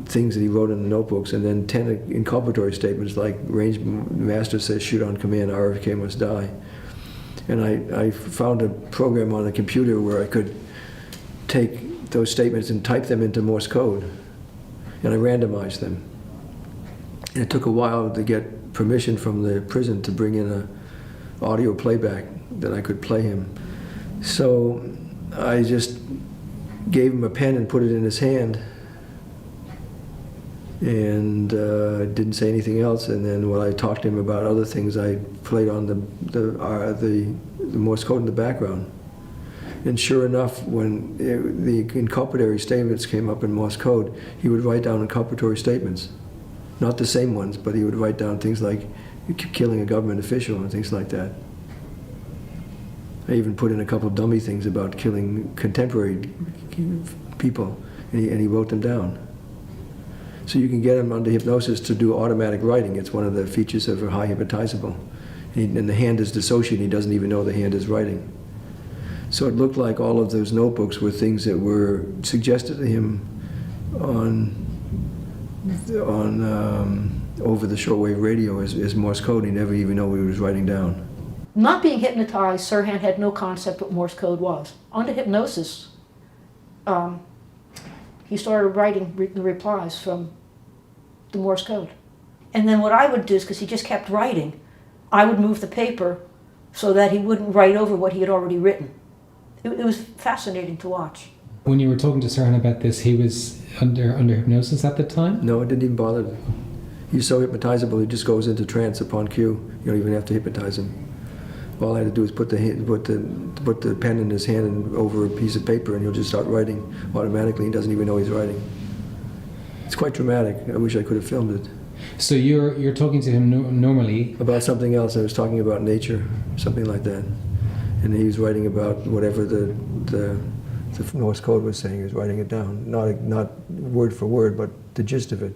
things that he wrote in the notebooks, and then 10 inculpatory statements like range master says shoot on command, RFK must die. And I found a program on the computer where I could take those statements and type them into Morse code, and I randomized them. And it took a while to get permission from the prison to bring in a audio playback that I could play him. So I just gave him a pen and put it in his hand, and didn't say anything else. And then when I talked to him about other things, I played on the Morse code in the background. And sure enough, when the inculpatory statements came up in Morse code, he would write down inculpatory statements. Not the same ones, but he would write down things like killing a government official and things like that. I even put in a couple of dummy things about killing contemporary people, and he wrote them down. So you can get him under hypnosis to do automatic writing. It's one of the features of a high hypnotizable. And the hand is dissociated. He doesn't even know the hand is writing. So it looked like all of those notebooks were things that were suggested to him on over the shortwave radio as Morse code. He never even knew what he was writing down. Not being hypnotized, Sirhan had no concept what Morse code was. Under hypnosis, he started writing the replies from the Morse code. And then what I would do is, because he just kept writing, I would move the paper so that he wouldn't write over what he had already written. It was fascinating to watch. When you were talking to Sirhan about this, he was under hypnosis at the time? No, it didn't even bother him. He's so hypnotizable, he just goes into trance upon cue. You don't even have to hypnotize him. All I had to do is put the pen in his hand and over a piece of paper, and he'll just start writing automatically. He doesn't even know he's writing. It's quite dramatic. I wish I could have filmed it. So you're talking to him normally? About something else. I was talking about nature, something like that. And he was writing about whatever the Morse code was saying. He was writing it down, not word for word, but the gist of it.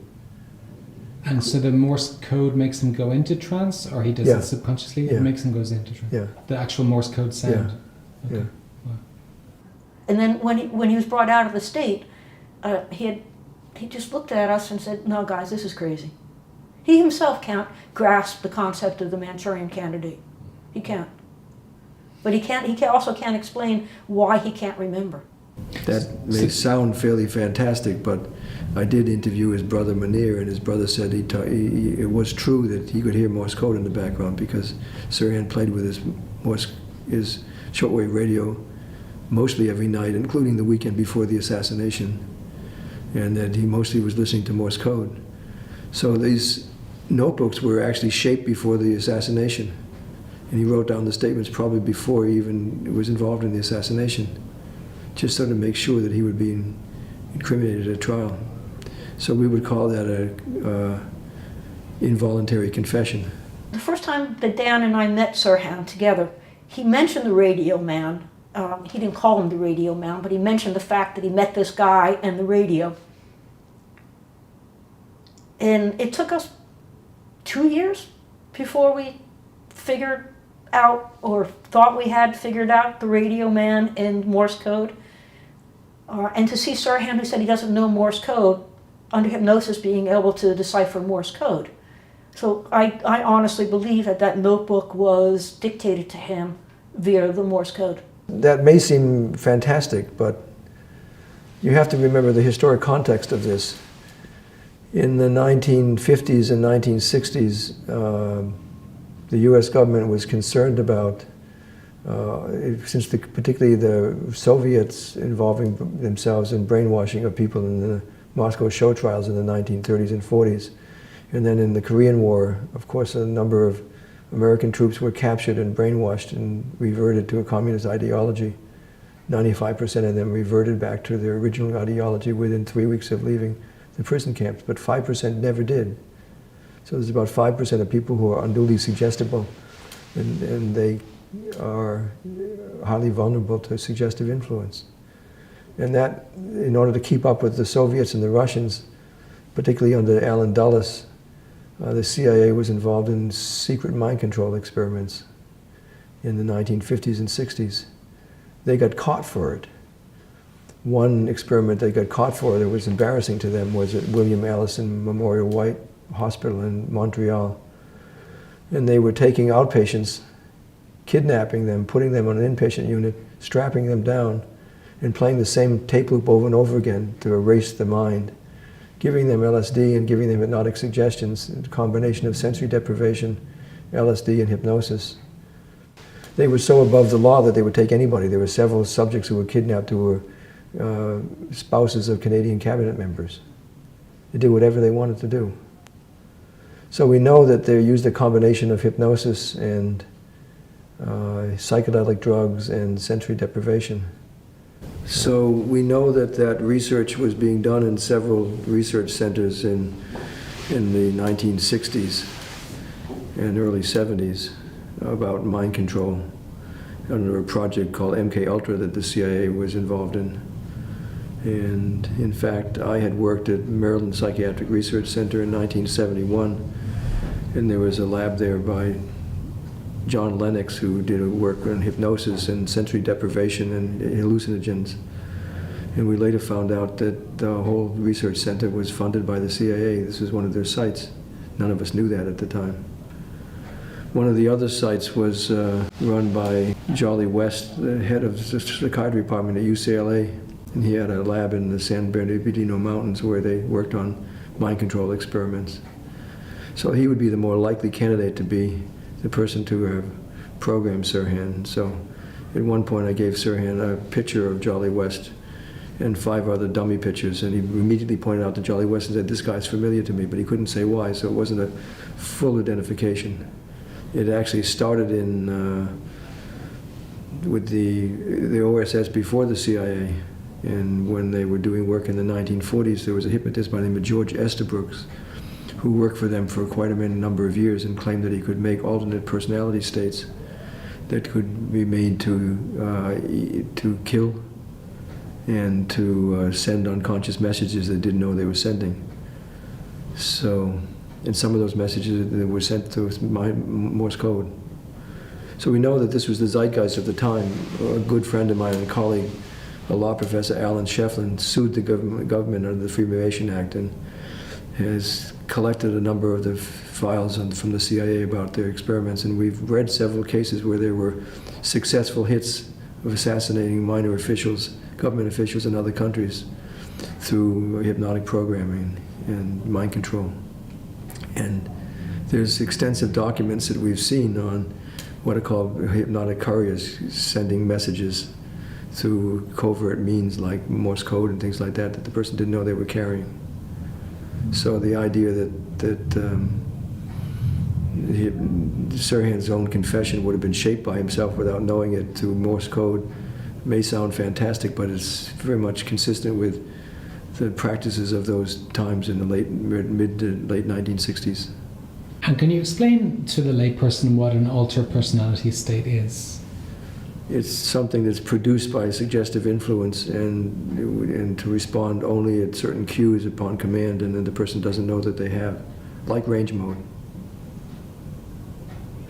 And so the Morse code makes him go into trance, or he does it subconsciously? Yeah. It makes him go into trance? Yeah. The actual Morse code sound? Yeah. Okay. Yeah. Wow. And then when he was brought out of the state, he just looked at us and said, "No, guys, this is crazy." He himself can't grasp the concept of the Manchurian candidate. He can't. But he also can't explain why he can't remember. That may sound fairly fantastic, but I did interview his brother Munir, and his brother said it was true that he could hear Morse code in the background because Sirhan played with his shortwave radio mostly every night, including the weekend before the assassination, and that he mostly was listening to Morse code. So these notebooks were actually shaped before the assassination, and he wrote down the statements probably before he even was involved in the assassination, just so to make sure that he would be incriminated at trial. So we would call that a involuntary confession. The first time that Dan and I met Sirhan together, he mentioned the radio man. He didn't call him the radio man, but he mentioned the fact that he met this guy and the radio. And it took us 2 years before we figured out, or thought we had figured out, the radio man and Morse code. And to see Sirhan, who said he doesn't know Morse code, under hypnosis being able to decipher Morse code. So I honestly believe that notebook was dictated to him via the Morse code. That may seem fantastic, but you have to remember the historic context of this. In the 1950s and 1960s, the U.S. government was concerned about, particularly the Soviets involving themselves in brainwashing of people in the Moscow show trials in the 1930s and 40s. And then in the Korean War, of course, a number of American troops were captured and brainwashed and reverted to a communist ideology. 95% of them reverted back to their original ideology within 3 weeks of leaving the prison camps, but 5% never did. So there's about 5% of people who are unduly suggestible, and they are highly vulnerable to suggestive influence. And that, in order to keep up with the Soviets and the Russians, particularly under Allen Dulles, the CIA was involved in secret mind control experiments in the 1950s and 60s. They got caught for it. One experiment they got caught for that was embarrassing to them was at William Allison Memorial White Hospital in Montreal. And they were taking outpatients, kidnapping them, putting them on an inpatient unit, strapping them down, and playing the same tape loop over and over again to erase the mind, giving them LSD and giving them hypnotic suggestions, a combination of sensory deprivation, LSD, and hypnosis. They were so above the law that they would take anybody. There were several subjects who were kidnapped who were spouses of Canadian cabinet members. They did whatever they wanted to do. So we know that they used a combination of hypnosis and psychedelic drugs and sensory deprivation. So we know that that research was being done in several research centers in the 1960s and early 70s about mind control under a project called MK Ultra that the CIA was involved in. And in fact, I had worked at Maryland Psychiatric Research Center in 1971, and there was a lab there by John Lennox, who did work on hypnosis and sensory deprivation and hallucinogens. And we later found out that the whole research center was funded by the CIA. This was one of their sites. None of us knew that at the time. One of the other sites was run by Jolly West, the head of the psychiatry department at UCLA. And he had a lab in the San Bernardino Mountains where they worked on mind control experiments. So he would be the more likely candidate to be the person to have programmed Sirhan. So at one point I gave Sirhan a picture of Jolly West and 5 other dummy pictures, and he immediately pointed out to Jolly West and said, "This guy's familiar to me," but he couldn't say why, so it wasn't a full identification. It actually started in with the OSS before the CIA, and when they were doing work in the 1940s, there was a hypnotist by the name of George Estabrooks who worked for them for quite a number of years and claimed that he could make alternate personality states that could be made to kill and to send unconscious messages they didn't know they were sending. So, and some of those messages were sent to Morse code. So we know that this was the zeitgeist of the time. A good friend of mine and colleague, a law professor, Alan Shefflin, sued the government under the Freedom of Information Act and has collected a number of the files from the CIA about their experiments, and we've read several cases where there were successful hits of assassinating minor officials, government officials in other countries through hypnotic programming and mind control. And there's extensive documents that we've seen on what are called hypnotic couriers sending messages through covert means like Morse code and things like that that the person didn't know they were carrying. So the idea that Sirhan's own confession would have been shaped by himself without knowing it through Morse code may sound fantastic, but it's very much consistent with the practices of those times in the mid to late 1960s. And can you explain to the layperson what an altered personality state is? It's something that's produced by suggestive influence and to respond only at certain cues upon command, and then the person doesn't know that they have, like range mode.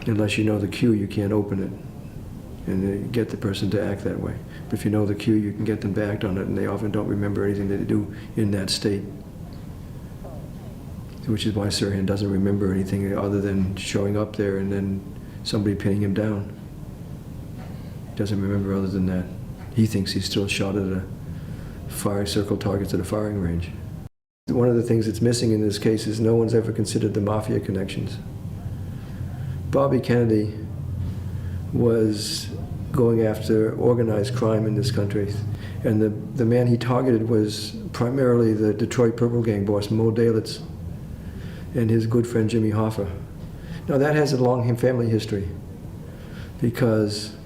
Unless you know the cue, you can't open it and get the person to act that way. But if you know the cue, you can get them to act on it, and they often don't remember anything that they do in that state. Which is why Sirhan doesn't remember anything other than showing up there and then somebody pinning him down. Doesn't remember other than that. He thinks he's still shot at a fire circle targets at a firing range. One of the things that's missing in this case is no one's ever considered the mafia connections. Bobby Kennedy was going after organized crime in this country, and the man he targeted was primarily the Detroit Purple Gang boss, Mo Dalitz, and his good friend Jimmy Hoffa. Now that has a long family history, because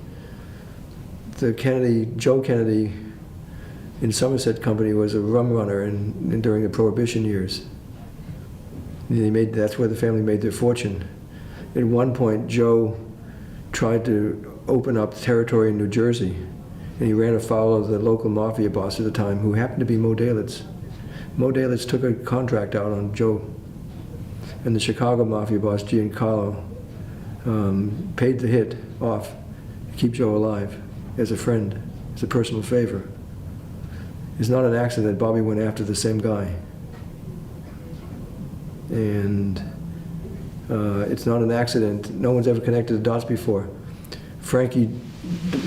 Joe Kennedy in Somerset Company was a rum runner during the Prohibition years. That's where the family made their fortune. At one point, Joe tried to open up territory in New Jersey, and he ran afoul of the local mafia boss at the time, who happened to be Mo Dalitz. Mo Dalitz took a contract out on Joe, and the Chicago mafia boss, Giancarlo, paid the hit off to keep Joe alive as a friend, as a personal favor. It's not an accident that Bobby went after the same guy. And it's not an accident. No one's ever connected the dots before. Frankie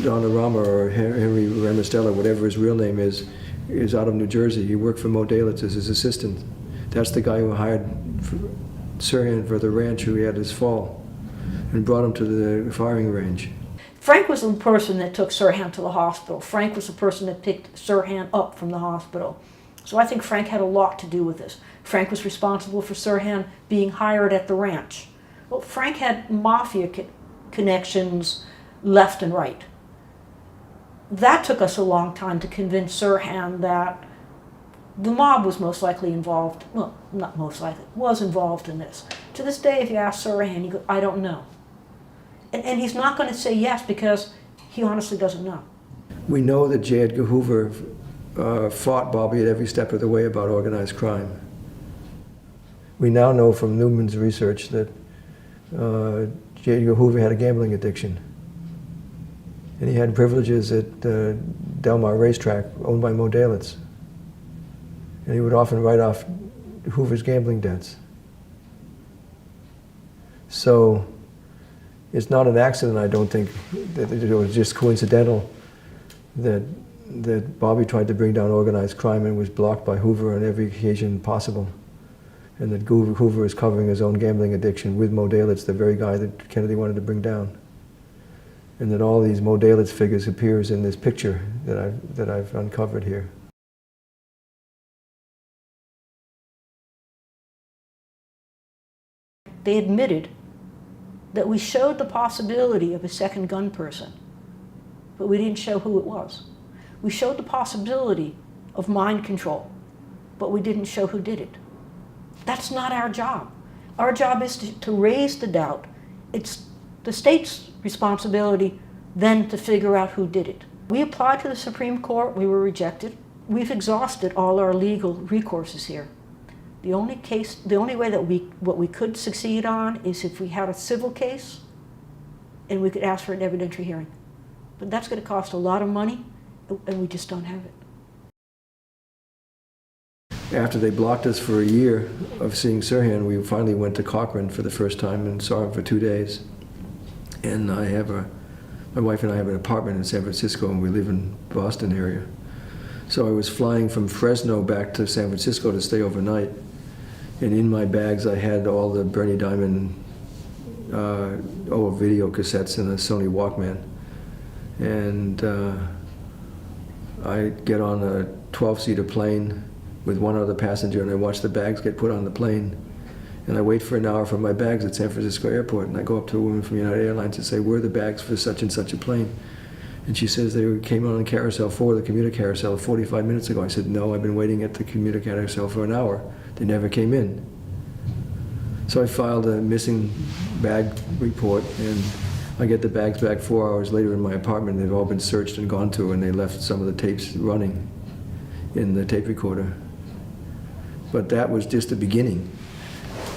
Donarama, or Henry Ramostella, whatever his real name is out of New Jersey. He worked for Mo Dalitz as his assistant. That's the guy who hired Sirhan for the ranch, who he had his fall, and brought him to the firing range. Frank was the person that took Sirhan to the hospital. Frank was the person that picked Sirhan up from the hospital. So I think Frank had a lot to do with this. Frank was responsible for Sirhan being hired at the ranch. Well, Frank had mafia connections left and right. That took us a long time to convince Sirhan that the mob was most likely involved. Well, not most likely, was involved in this. To this day, if you ask Sirhan, he goes, I don't know. And he's not going to say yes because he honestly doesn't know. We know that J. Edgar Hoover fought Bobby at every step of the way about organized crime. We now know from Newman's research that J. Edgar Hoover had a gambling addiction. And he had privileges at Del Mar Racetrack, owned by Mo Dalitz. And he would often write off Hoover's gambling debts. So it's not an accident, I don't think, that it was just coincidental that Bobby tried to bring down organized crime and was blocked by Hoover on every occasion possible. And that Hoover is covering his own gambling addiction with Mo Dalitz, the very guy that Kennedy wanted to bring down. And that all these Mo Dalitz figures appears in this picture that I've uncovered here. They admitted that we showed the possibility of a second gun person, but we didn't show who it was. We showed the possibility of mind control, but we didn't show who did it. That's not our job. Our job is to raise the doubt. It's the state's responsibility then to figure out who did it. We applied to the Supreme Court, we were rejected. We've exhausted all our legal recourses here. The only way that what we could succeed on is if we had a civil case and we could ask for an evidentiary hearing. But that's going to cost a lot of money, and we just don't have it. After they blocked us for a year of seeing Sirhan, we finally went to Cochrane for the first time and saw him for 2 days. And my wife and I have an apartment in San Francisco, and we live in the Boston area. So I was flying from Fresno back to San Francisco to stay overnight. And in my bags, I had all the Bernie Diamond video cassettes and a Sony Walkman. And I get on a 12-seater plane with one other passenger, and I watch the bags get put on the plane. And I wait for an hour for my bags at San Francisco Airport, and I go up to a woman from United Airlines and say, where are the bags for such and such a plane? And she says, they came on Carousel 4, the commuter carousel, 45 minutes ago. I said, no, I've been waiting at the commuter carousel for an hour. They never came in. So I filed a missing bag report, and I get the bags back 4 hours later in my apartment. They've all been searched and gone through, and they left some of the tapes running in the tape recorder. But that was just the beginning.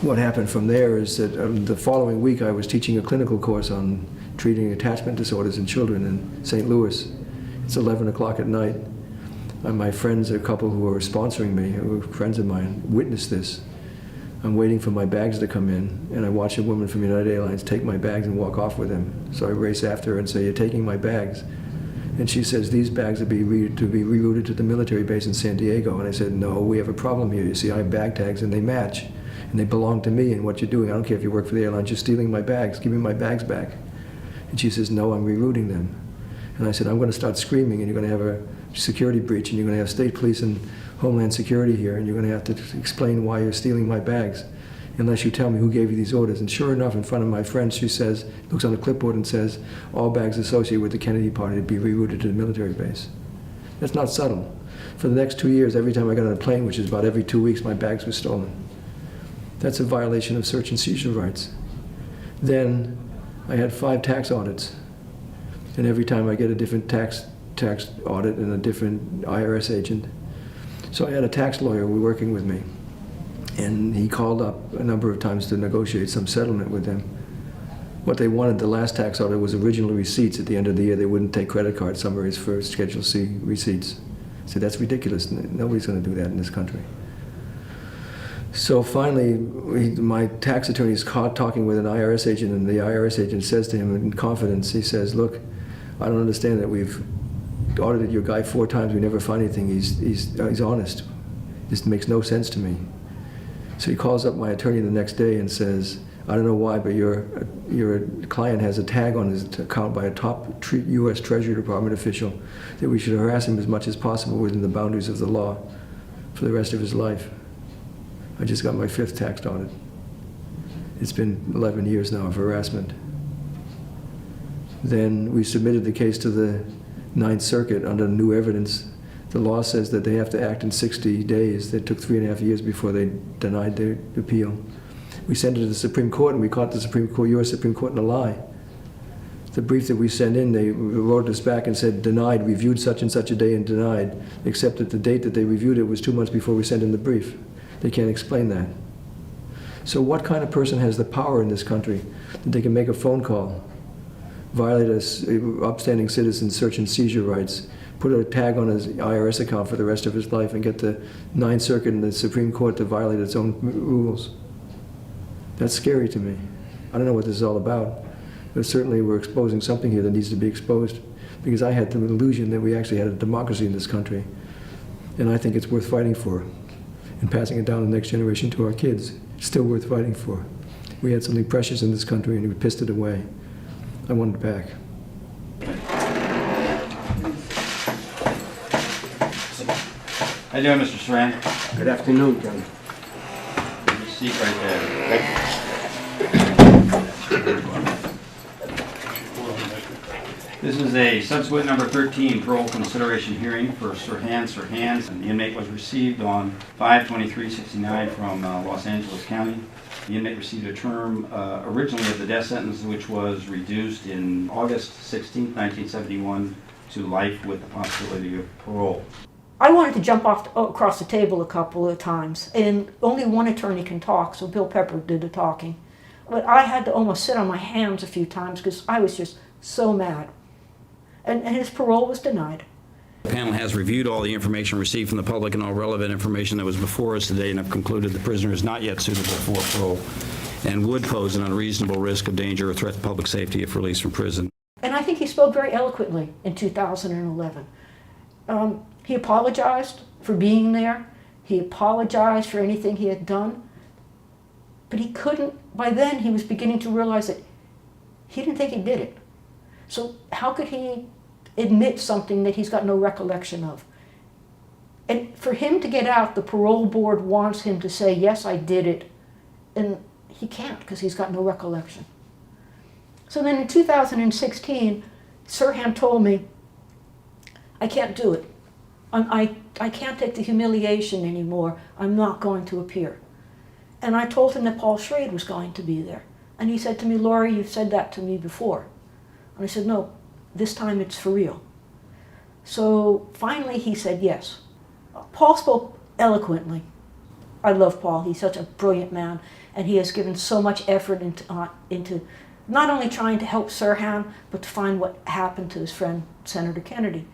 What happened from there is that the following week I was teaching a clinical course on treating attachment disorders in children in St. Louis. It's 11 o'clock at night. And my friends, a couple who were sponsoring me, who were friends of mine, witnessed this. I'm waiting for my bags to come in, and I watch a woman from United Airlines take my bags and walk off with them. So I race after her and say, you're taking my bags. And she says, these bags are to be rerouted to the military base in San Diego. And I said, no, we have a problem here. You see, I have bag tags, and they match. And they belong to me, and what you're doing, I don't care if you work for the airlines, you're stealing my bags. Give me my bags back. And she says, no, I'm rerouting them. And I said, I'm going to start screaming, and you're going to have a security breach, and you're going to have state police and Homeland Security here, and you're going to have to explain why you're stealing my bags, unless you tell me who gave you these orders. And sure enough, in front of my friend, she says, looks on the clipboard and says, all bags associated with the Kennedy party to be rerouted to the military base. That's not subtle. For the next 2 years, every time I got on a plane, which is about every 2 weeks, my bags were stolen. That's a violation of search and seizure rights. Then I had 5 tax audits. And every time I get a different tax audit and a different IRS agent. So I had a tax lawyer working with me. And he called up a number of times to negotiate some settlement with them. What they wanted, the last tax audit, was original receipts at the end of the year. They wouldn't take credit card summaries for Schedule C receipts. I said, that's ridiculous. Nobody's going to do that in this country. So finally, my tax attorney is caught talking with an IRS agent, and the IRS agent says to him in confidence, he says, look, I don't understand that we've audited your guy 4 times, we never find anything. He's honest. This makes no sense to me. So he calls up my attorney the next day and says, I don't know why, but your client has a tag on his account by a top U.S. Treasury Department official that we should harass him as much as possible within the boundaries of the law for the rest of his life. I just got my 5th tax audit. It's been 11 years now of harassment. Then we submitted the case to the 9th Circuit under new evidence. The law says that they have to act in 60 days. It took 3.5 years before they denied their appeal. We sent it to the Supreme Court, and we caught the Supreme Court, U.S. Supreme Court in a lie. The brief that we sent in, they wrote us back and said, denied, reviewed such and such a day and denied, except that the date that they reviewed it was 2 months before we sent in the brief. They can't explain that. So what kind of person has the power in this country that they can make a phone call, violate a upstanding citizen's search and seizure rights, put a tag on his IRS account for the rest of his life, and get the 9th Circuit and the Supreme Court to violate its own rules? That's scary to me. I don't know what this is all about, but certainly we're exposing something here that needs to be exposed, because I had the illusion that we actually had a democracy in this country, and I think it's worth fighting for, and passing it down to the next generation to our kids. It's still worth fighting for. We had something precious in this country, and we pissed it away. I want it back. How you doing, Mr. Sirhan? Good afternoon, John. Your seat right there. This is a subsequent number 13 parole consideration hearing for Sirhan Sirhan. And the inmate was received on 5/23/69 from Los Angeles County. The inmate received a term originally of the death sentence, which was reduced in August 16, 1971 to life with the possibility of parole. I wanted to jump across the table a couple of times, and only one attorney can talk, so Bill Pepper did the talking. But I had to almost sit on my hands a few times because I was just so mad. And his parole was denied. The panel has reviewed all the information received from the public and all relevant information that was before us today, and have concluded the prisoner is not yet suitable for parole and would pose an unreasonable risk of danger or threat to public safety if released from prison. And I think he spoke very eloquently in 2011. He apologized for being there. He apologized for anything he had done. But he couldn't, by then he was beginning to realize that he didn't think he did it. So how could he admit something that he's got no recollection of? And for him to get out, the parole board wants him to say, yes, I did it. And he can't because he's got no recollection. So then in 2016, Sirhan told me, I can't do it. I can't take the humiliation anymore. I'm not going to appear. And I told him that Paul Schrade was going to be there. And he said to me, Laurie, you've said that to me before. And I said, no, this time it's for real. So finally he said yes. Paul spoke eloquently. I love Paul. He's such a brilliant man, and he has given so much effort into not only trying to help Sirhan, but to find what happened to his friend, Senator Kennedy.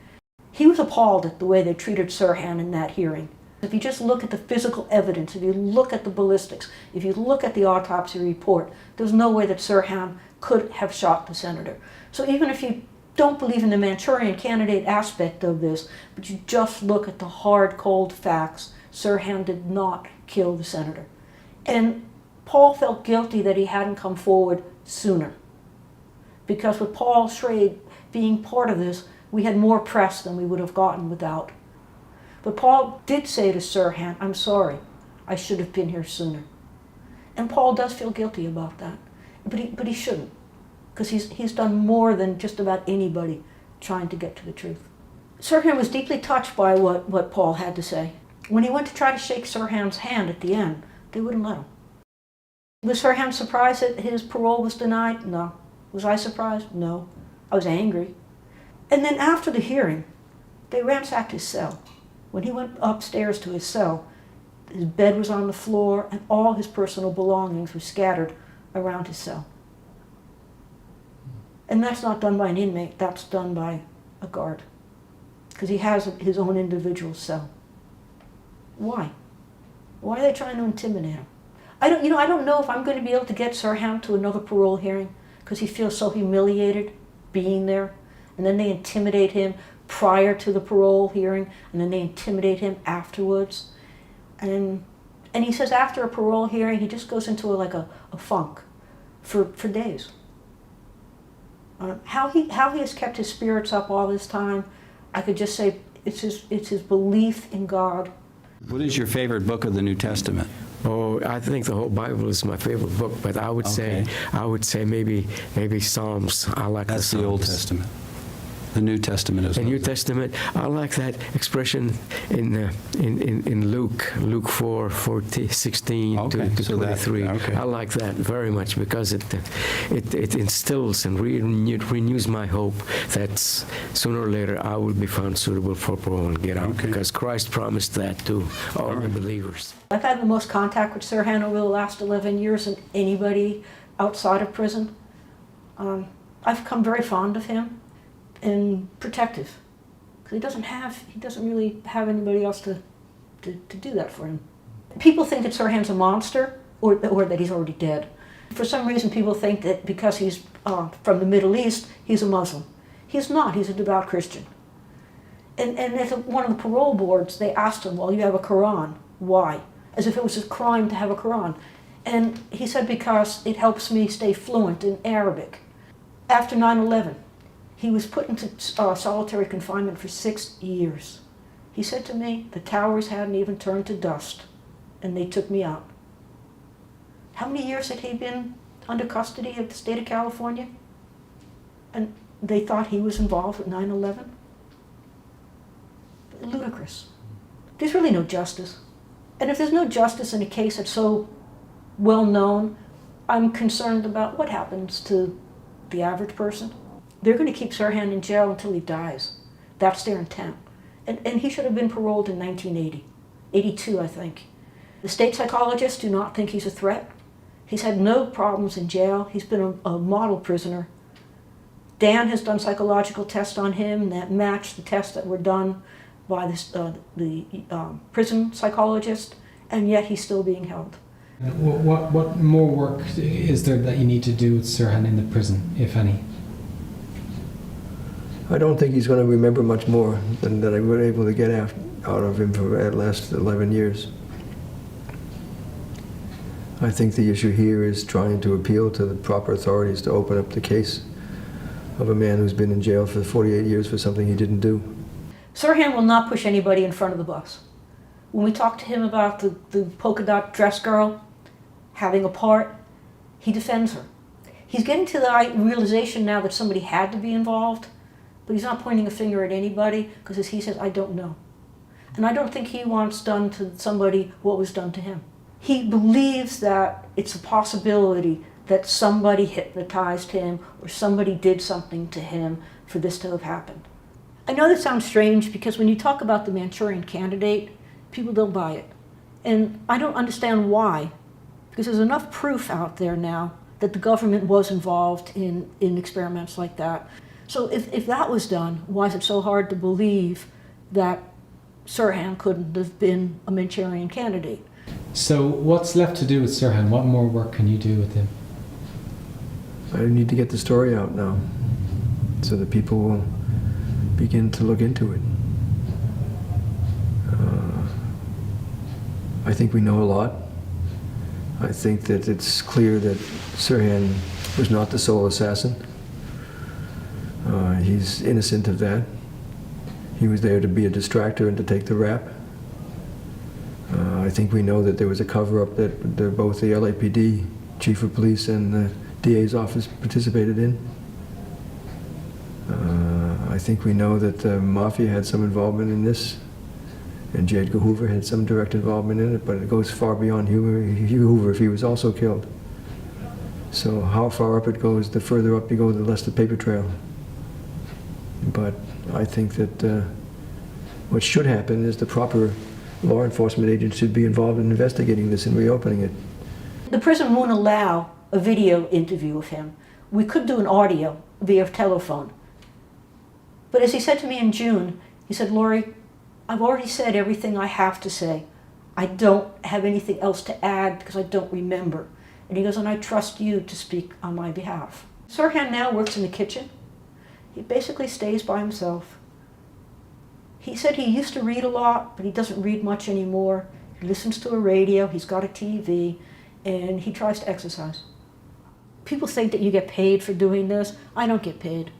He was appalled at the way they treated Sirhan in that hearing. If you just look at the physical evidence, if you look at the ballistics, if you look at the autopsy report, there's no way that Sirhan could have shot the senator. So even if you don't believe in the Manchurian candidate aspect of this, but you just look at the hard, cold facts, Sirhan did not kill the senator. And Paul felt guilty that he hadn't come forward sooner. Because with Paul Schrade being part of this, we had more press than we would have gotten without. But Paul did say to Sirhan, I'm sorry, I should have been here sooner. And Paul does feel guilty about that. But he shouldn't, because he's done more than just about anybody trying to get to the truth. Sirhan was deeply touched by what Paul had to say. When he went to try to shake Sirhan's hand at the end, they wouldn't let him. Was Sirhan surprised that his parole was denied? No. Was I surprised? No. I was angry. And then after the hearing, they ransacked his cell. When he went upstairs to his cell, his bed was on the floor and all his personal belongings were scattered around his cell. And that's not done by an inmate, that's done by a guard. Because he has his own individual cell. Why? Why are they trying to intimidate him? I don't know if I'm going to be able to get Sirhan to another parole hearing because he feels so humiliated being there. And then they intimidate him prior to the parole hearing, and then they intimidate him afterwards. And he says after a parole hearing, he just goes into a funk for days. How he has kept his spirits up all this time, I could just say it's his belief in God. What is your favorite book of the New Testament? Oh, I think the whole Bible is my favorite book, but I would say maybe Psalms. I like That's the Psalms. the Old Testament. The New Testament is. The New Testament, I like that expression in Luke 4:16 to 23. I like that very much because it instills and renews my hope that sooner or later I will be found suitable for parole and get out, because Christ promised that to all the believers. I've had the most contact with Sirhan over the last 11 years than anybody outside of prison. I've become very fond of him and protective, because he doesn't really have anybody else to do that for him. People think that Sirhan's a monster or that he's already dead. For some reason, people think that because he's from the Middle East, he's a Muslim. He's not. He's a devout Christian. And at one of the parole boards, they asked him, well, you have a Quran. Why? As if it was a crime to have a Quran. And he said, because it helps me stay fluent in Arabic. After 9/11, he was put into solitary confinement for 6 years. He said to me, the towers hadn't even turned to dust, and they took me out. How many years had he been under custody of the state of California? And they thought he was involved with 9/11? Ludicrous. There's really no justice. And if there's no justice in a case that's so well known, I'm concerned about what happens to the average person. They're going to keep Sirhan in jail until he dies. That's their intent. And he should have been paroled in 1980. 82, I think. The state psychologists do not think he's a threat. He's had no problems in jail. He's been a model prisoner. Dan has done psychological tests on him that match the tests that were done by the prison psychologist, and yet he's still being held. What more work is there that you need to do with Sirhan in the prison, if any? I don't think he's going to remember much more than that I was able to get out of him for the last 11 years. I think the issue here is trying to appeal to the proper authorities to open up the case of a man who's been in jail for 48 years for something he didn't do. Sirhan will not push anybody in front of the bus. When we talk to him about the polka dot dress girl having a part, he defends her. He's getting to the realization now that somebody had to be involved, but he's not pointing a finger at anybody because, as he says, I don't know. And I don't think he wants done to somebody what was done to him. He believes that it's a possibility that somebody hypnotized him or somebody did something to him for this to have happened. I know that sounds strange because when you talk about the Manchurian candidate, people don't buy it. And I don't understand why, because there's enough proof out there now that the government was involved in experiments like that. So if that was done, why is it so hard to believe that Sirhan couldn't have been a Manchurian candidate? So what's left to do with Sirhan? What more work can you do with him? I need to get the story out now so that people will begin to look into it. I think we know a lot. I think that it's clear that Sirhan was not the sole assassin. He's innocent of that. He was there to be a distractor and to take the rap. I think we know that there was a cover-up that both the LAPD chief of police and the DA's office participated in. I think we know that the mafia had some involvement in this, and J. Edgar Hoover had some direct involvement in it, but it goes far beyond Hoover if he was also killed. So how far up it goes, the further up you go, the less the paper trail. But I think that what should happen is the proper law enforcement agents should be involved in investigating this and reopening it. The prison won't allow a video interview of him. We could do an audio via telephone. But as he said to me in June, he said, "Laurie, I've already said everything I have to say. I don't have anything else to add because I don't remember." And he goes, "And I trust you to speak on my behalf." Sirhan now works in the kitchen. He basically stays by himself. He said he used to read a lot, but he doesn't read much anymore. He listens to a radio, he's got a TV, and he tries to exercise. People think that you get paid for doing this. I don't get paid.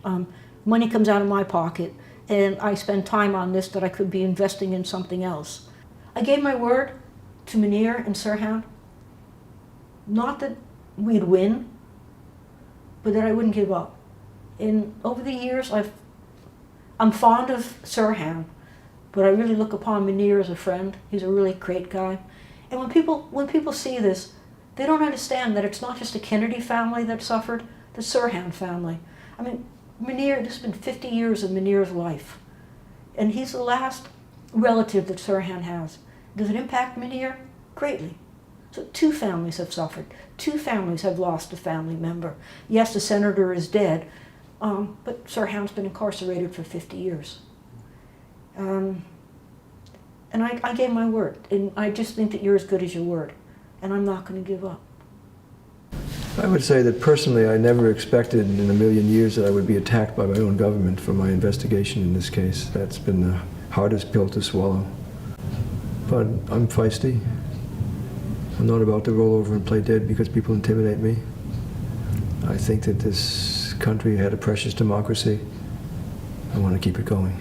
Money comes out of my pocket, and I spend time on this that I could be investing in something else. I gave my word to Munir and Sirhan, not that we'd win, but that I wouldn't give up. And over the years, I'm fond of Sirhan, but I really look upon Munir as a friend. He's a really great guy. And when people see this, they don't understand that it's not just the Kennedy family that suffered, the Sirhan family. I mean, Munir, this has been 50 years of Munir's life. And he's the last relative that Sirhan has. Does it impact Munir? Greatly. So 2 families have suffered. 2 families have lost a family member. Yes, the senator is dead, but Sirhan's been incarcerated for 50 years. And I gave my word, and I just think that you're as good as your word, and I'm not going to give up. I would say that personally I never expected in a million years that I would be attacked by my own government for my investigation in this case. That's been the hardest pill to swallow. But I'm feisty. I'm not about to roll over and play dead because people intimidate me. I think that this country had a precious democracy. I want to keep it going.